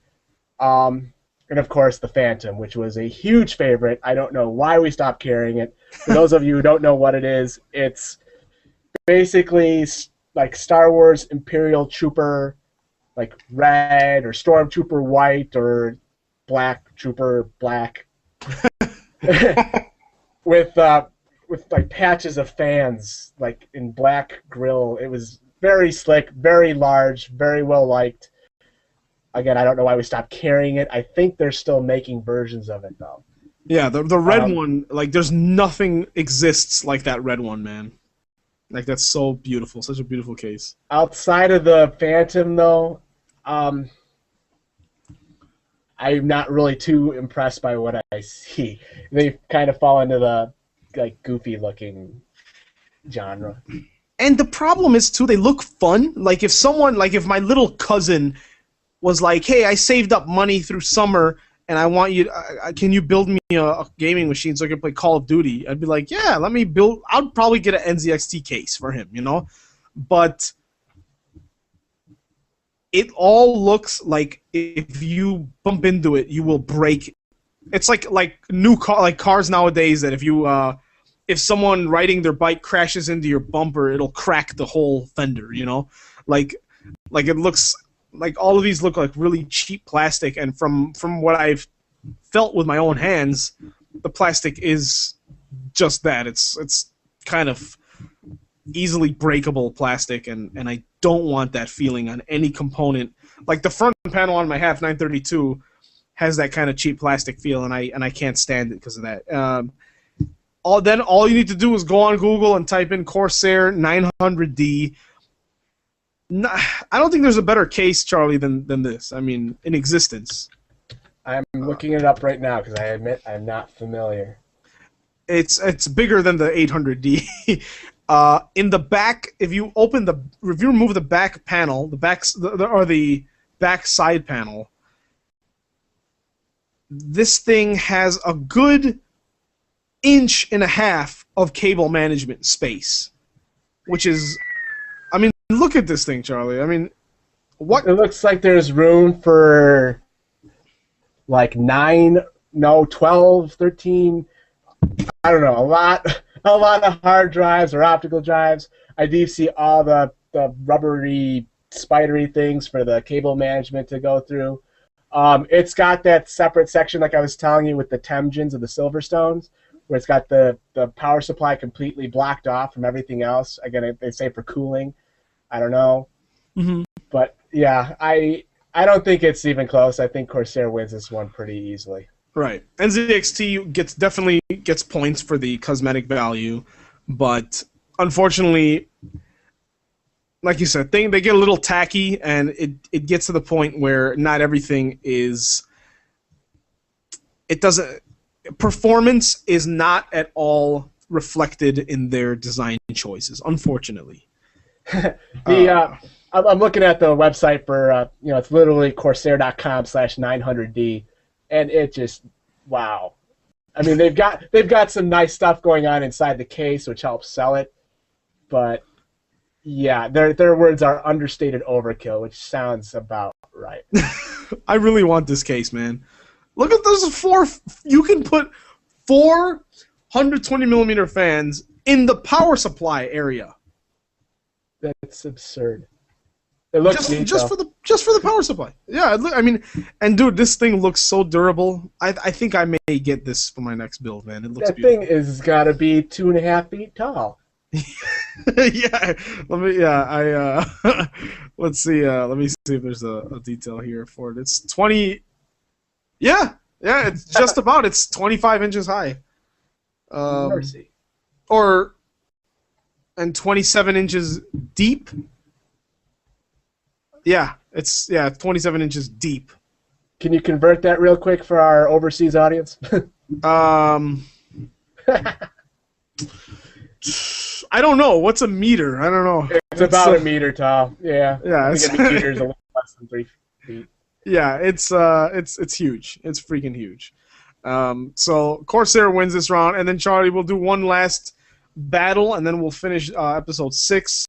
And of course, the Phantom, which was a huge favorite. I don't know why we stopped carrying it. For those of you who don't know what it is, it's basically like Star Wars Imperial Trooper, like red, or Stormtrooper white, or Black Trooper black, with like patches of fans, like in black grill. It was very slick, very large, very well liked. Again, I don't know why we stopped carrying it. I think they're still making versions of it, though. Yeah, the red one, like, there's nothing exists like that red one, man. Like, that's so beautiful. Such a beautiful case. Outside of the Phantom, though, I'm not really too impressed by what I see. They kind of fall into the, like, goofy-looking genre. And the problem is, too, they look fun. Like, if my little cousin was like, hey, I saved up money through summer, and I want you can you build me a gaming machine so I can play Call of Duty? I'd be like, yeah, let me build. I'd probably get an NZXT case for him, you know? But it all looks like if you bump into it, you will break. It's like cars nowadays that if someone riding their bike crashes into your bumper, it'll crack the whole fender, you know? Like it looks like all of these look like really cheap plastic, and from what I've felt with my own hands, the plastic is just that. It's kind of easily breakable plastic, and I don't want that feeling on any component. Like the front panel on my half 932 has that kind of cheap plastic feel, and I can't stand it because of that. All you need to do is go on Google and type in Corsair 900D. I don't think there's a better case, Charlie, than this. I mean, in existence. I'm looking it up right now because I admit I'm not familiar. It's bigger than the 800D. In the back, if you remove the back panel, the back side panel, this thing has a good 1.5 inches of cable management space, which is. I mean, look at this thing, Charlie. I mean, what? It looks like there's room for like 12, 13, I don't know, a lot of hard drives or optical drives. I do see all the rubbery, spidery things for the cable management to go through. It's got that separate section, like I was telling you, with the Temjins or the Silverstones, where it's got the power supply completely blocked off from everything else. Again, they say for cooling. I don't know. Mm-hmm. But, yeah, I don't think it's even close. I think Corsair wins this one pretty easily. Right. NZXT definitely gets points for the cosmetic value, but unfortunately, like you said, they get a little tacky, and it gets to the point where not everything is... It doesn't... Performance is not at all reflected in their design choices, unfortunately. I'm looking at the website for, it's literally Corsair.com/900D, and it just, wow. I mean, they've got some nice stuff going on inside the case, which helps sell it, but yeah, their words are understated overkill, which sounds about right. I really want this case, man. Look at those 4. You can put 4 120mm fans in the power supply area. That's absurd. It looks just for the power supply. Yeah, I mean, and dude, this thing looks so durable. I think I may get this for my next build, man. It looks beautiful. That thing is got to be 2.5 feet tall. Yeah, let's see. Let me see if there's a detail here for it. It's 20. Yeah, it's just about. It's 25 inches high. Mercy. And 27 inches deep. Yeah, it's 27 inches deep. Can you convert that real quick for our overseas audience? Um, I don't know. What's a meter? I don't know. It's about a meter tall. Yeah. Yeah, I it's, think a meter is a little less than 3 feet. yeah, it's huge. It's freaking huge. So Corsair wins this round, and then Charlie will do one last battle, and then we'll finish episode 6,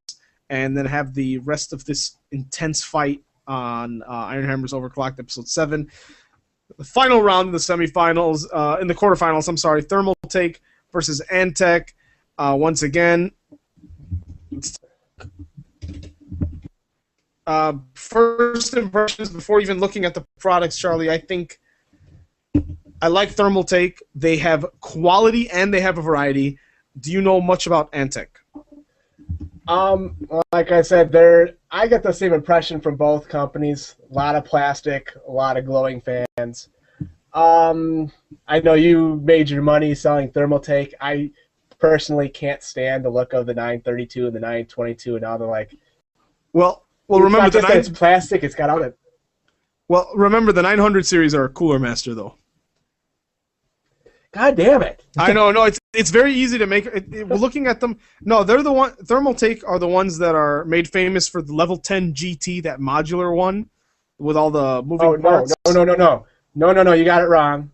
and then have the rest of this intense fight on Ironhammers Overclocked episode 7. The final round in the semifinals, in the quarterfinals, I'm sorry, Thermal Take versus Antec. Once again, first impressions before even looking at the products, Charlie, I think I like Thermal Take. They have quality and they have a variety. Do you know much about Antec? Like I said, I get the same impression from both companies. A lot of plastic, a lot of glowing fans. I know you made your money selling Thermal Take. I personally can't stand the look of the 932 and the 922 and all the like. Well, remember it's plastic. It's got all that. Well, remember the 900 series are a Cooler Master though. God damn it! I know, no, it's very easy to make. We're looking at them. No, they're the one. Thermal Take are the ones that are made famous for the level 10 GT, that modular one with all the moving parts. No! You got it wrong.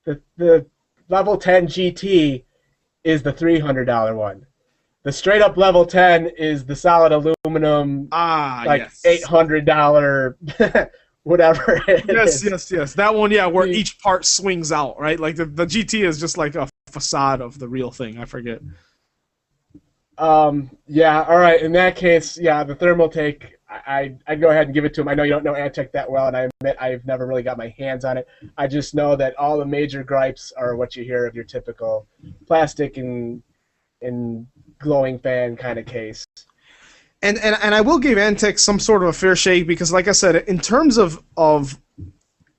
The level 10 GT is the $300 one. The straight up level 10 is the solid aluminum, yes. $800 whatever it is. Yes. That one, yeah, where each part swings out, right? Like the GT is just like a facade of the real thing. I forget. Yeah, all right. In that case, yeah, the Thermal Take, I'd go ahead and give it to him. I know you don't know Antec that well, and I admit I've never really got my hands on it. I just know that all the major gripes are what you hear of your typical plastic and glowing fan kind of case. And I will give Antec some sort of a fair shake because, like I said, in terms of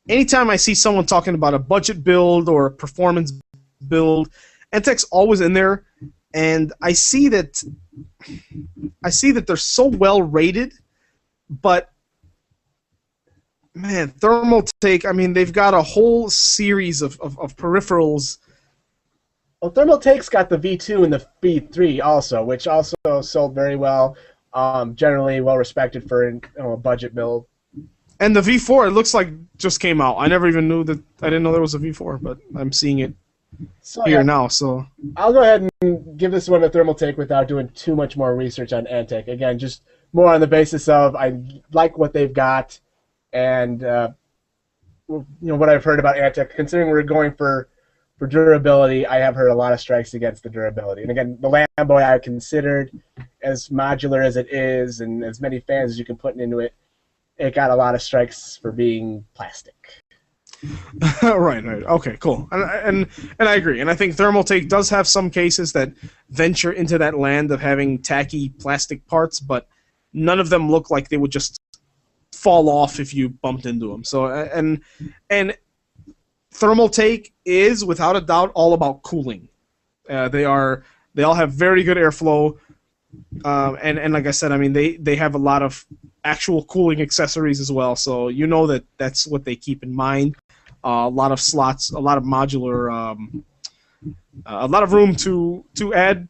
anytime I see someone talking about a budget build or a performance build, Antec's always in there, and I see that they're so well rated, but man, Thermal Take, I mean, they've got a whole series of peripherals. Well, Thermal Take's got the V2 and the V3 also, which also sold very well. Generally well respected for a budget build. And the V4, it looks like just came out. I never even knew that. I didn't know there was a V4, but I'm seeing it here now. So I'll go ahead and give this one a Thermal Take without doing too much more research on Antec. Again, just more on the basis of I like what they've got, and what I've heard about Antec. Considering we're going for durability, I have heard a lot of strikes against the durability. And again, the Lambo I considered, as modular as it is and as many fans as you can put into it, it got a lot of strikes for being plastic. Right. Okay, cool. And I agree. And I think Thermal Take does have some cases that venture into that land of having tacky plastic parts, but none of them look like they would just fall off if you bumped into them. So and Thermal Take is, without a doubt, all about cooling. They all have very good airflow, and like I said, I mean they have a lot of actual cooling accessories as well. So you know that's what they keep in mind. A lot of slots, a lot of modular, a lot of room to add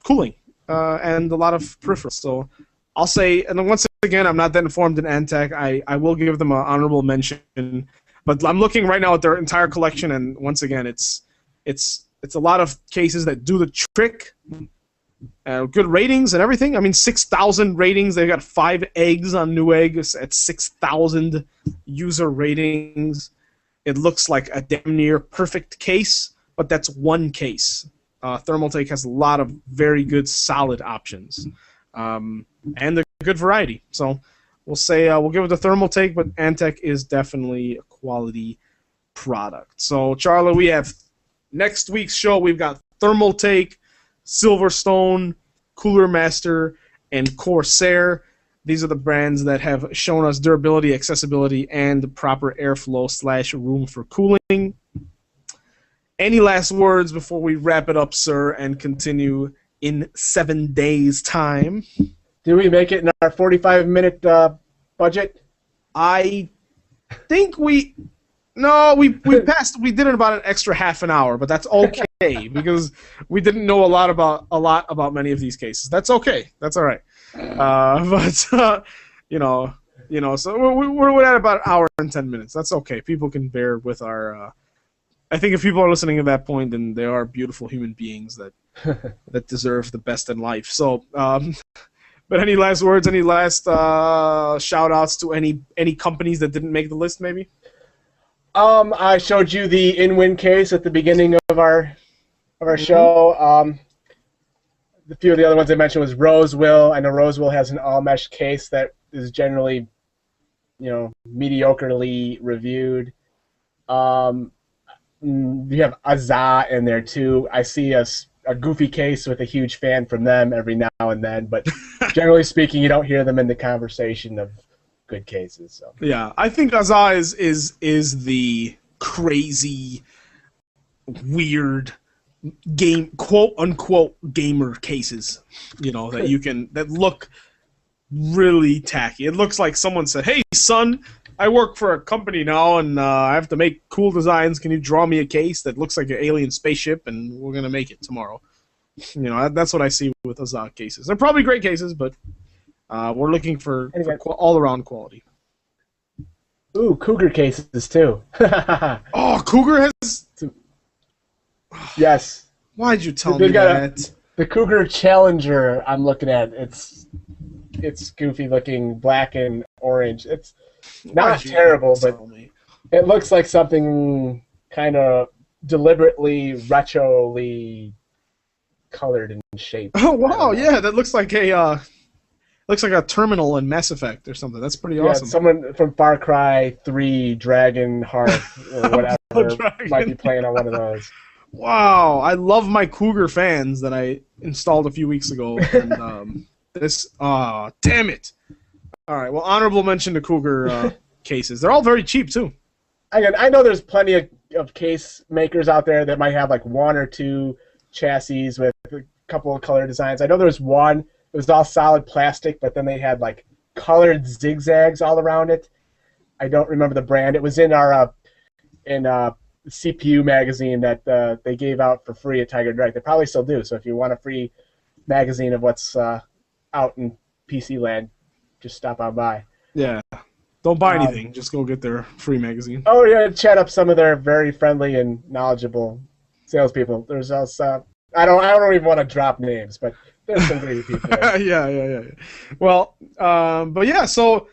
cooling, and a lot of peripherals. So I'll say, and once again, I'm not that informed in Antec. I will give them an honorable mention. But I'm looking right now at their entire collection, and once again, it's a lot of cases that do the trick. Good ratings and everything. I mean, 6,000 ratings. They've got 5 eggs on Newegg at 6,000 user ratings. It looks like a damn near perfect case, but that's one case. Thermal Take has a lot of very good, solid options, and a good variety. So we'll say we'll give it a Thermal Take, but Antec is definitely a quality product. So, Charlie, we have next week's show. We've got Thermal Take, Silverstone, Cooler Master, and Corsair. These are the brands that have shown us durability, accessibility, and proper airflow / room for cooling. Any last words before we wrap it up, sir, and continue in 7 days' time? Do we make it in our 45-minute budget? I think we... No, we passed. We did it about an extra half an hour, but that's okay because we didn't know a lot about many of these cases. That's okay. That's all right. But so we're at about an hour and 10 minutes. That's okay. People can bear with our. I think if people are listening at that point, then they are beautiful human beings that deserve the best in life. So, but any last words? Any last shout outs to any companies that didn't make the list? Maybe. I showed you the in-win case at the beginning of our show. A few of the other ones I mentioned was Rosewill. I know Rosewill has an all-mesh case that is generally, mediocrely reviewed. You have Azza in there too. I see a goofy case with a huge fan from them every now and then, but generally speaking, you don't hear them in the conversation of good cases. So yeah, I think Azza is the crazy, weird game, quote unquote, gamer cases. That look really tacky. It looks like someone said, "Hey, son, I work for a company now, and I have to make cool designs. Can you draw me a case that looks like an alien spaceship, and we're gonna make it tomorrow?" That's what I see with Azza cases. They're probably great cases, but we're looking for all-around quality. Ooh, Cougar cases too. Oh, Cougar has. Yes. Why'd you tell me that? The Cougar Challenger I'm looking at. It's goofy looking, black and orange. It's not terrible, but it looks like something kind of deliberately retroly colored and shaped. Oh wow, yeah, that looks like a terminal in Mass Effect or something. That's pretty awesome. Someone from Far Cry 3 Dragon Heart or whatever might be playing on one of those. Wow, I love my Cougar fans that I installed a few weeks ago. And damn it. All right, well, honorable mention to Cougar cases. They're all very cheap too. I know there's plenty of case makers out there that might have like one or two chassis with a couple of color designs. I know there's one. It was all solid plastic, but then they had like colored zigzags all around it. I don't remember the brand. It was in our CPU magazine that they gave out for free at Tiger Direct. They probably still do. So if you want a free magazine of what's out in PC land, just stop on by. Yeah. Don't buy anything. Just go get their free magazine. Oh, yeah. Chat up some of their very friendly and knowledgeable salespeople. There's also, I don't even want to drop names, but there's some great people there. Yeah. Well, but yeah, so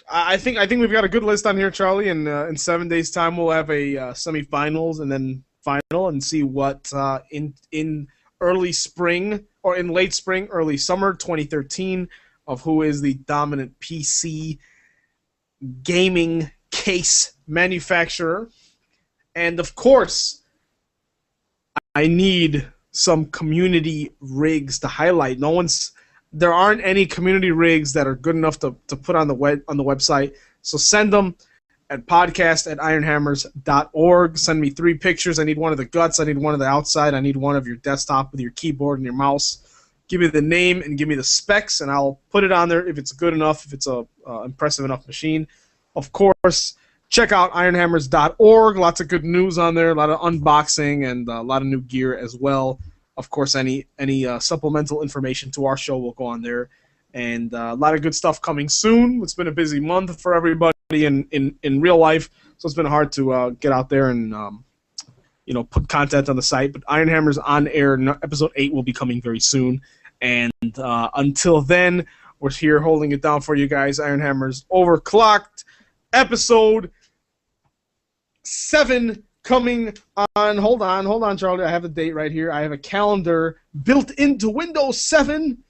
I think we've got a good list on here, Charlie, and in 7 days' time we'll have a semifinals and then final and see what in early spring or in late spring, early summer 2013 of who is the dominant PC gaming case manufacturer. And of course, I need some community rigs to highlight. There aren't any community rigs that are good enough to put on the website. So send them at podcast@ironhammers.org. Send me 3 pictures. I need one of the guts. I need one of the outside. I need one of your desktop with your keyboard and your mouse. Give me the name and give me the specs, and I'll put it on there if it's good enough, if it's a impressive enough machine. Of course, check out ironhammers.org. Lots of good news on there. A lot of unboxing and a lot of new gear as well. Of course, any supplemental information to our show will go on there. And a lot of good stuff coming soon. It's been a busy month for everybody in real life, so it's been hard to get out there and put content on the site. But Iron Hammers on Air episode 8 will be coming very soon. And until then, we're here holding it down for you guys. Iron Hammers Overclocked episode 7 coming on. Hold on, Charlie. I have the date right here. I have a calendar built into Windows 7.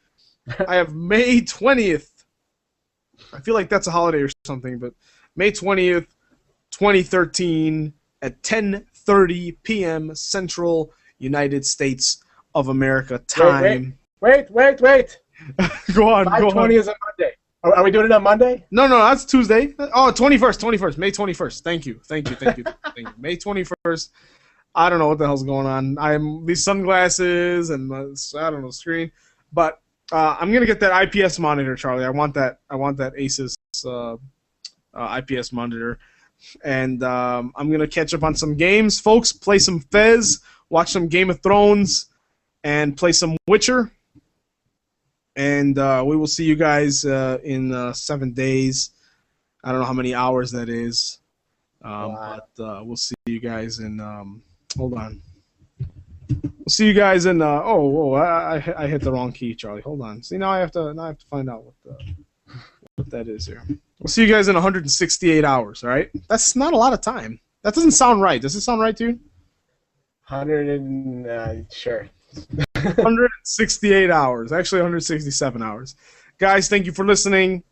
I have May 20th. I feel like that's a holiday or something, but May 20th, 2013 at 10:30 p.m. Central United States of America time. Wait. Go on. 5/20 is a Monday. Are we doing it on Monday? No, that's Tuesday. Oh, 21st, May 21st. Thank you. May 21st. I don't know what the hell's going on. I'm these sunglasses and I don't know screen, but I'm gonna get that IPS monitor, Charlie. I want that Asus IPS monitor. And I'm going to catch up on some games. Folks, play some Fez, watch some Game of Thrones, and play some Witcher. And we will see you guys in 7 days. I don't know how many hours that is. But we'll see you guys in... hold on. We'll see you guys in... I hit the wrong key, Charlie. Hold on. See, now I have to find out what that is here. We'll see you guys in 168 hours, all right? That's not a lot of time. That doesn't sound right. Does it sound right to you? 100 and... sure. 168 hours. Actually, 167 hours. Guys, thank you for listening.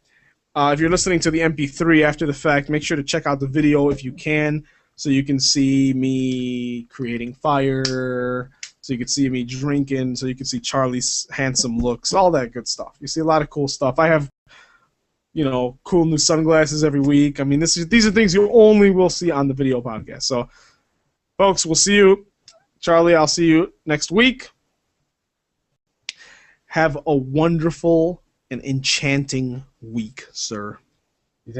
If you're listening to the MP3 after the fact, make sure to check out the video if you can, so you can see me creating fire, so you can see me drinking, so you can see Charlie's handsome looks, all that good stuff. You see a lot of cool stuff. I have, cool new sunglasses every week. I mean, these are things you only will see on the video podcast. So, folks, we'll see you. Charlie, I'll see you next week. Have a wonderful and enchanting week, sir.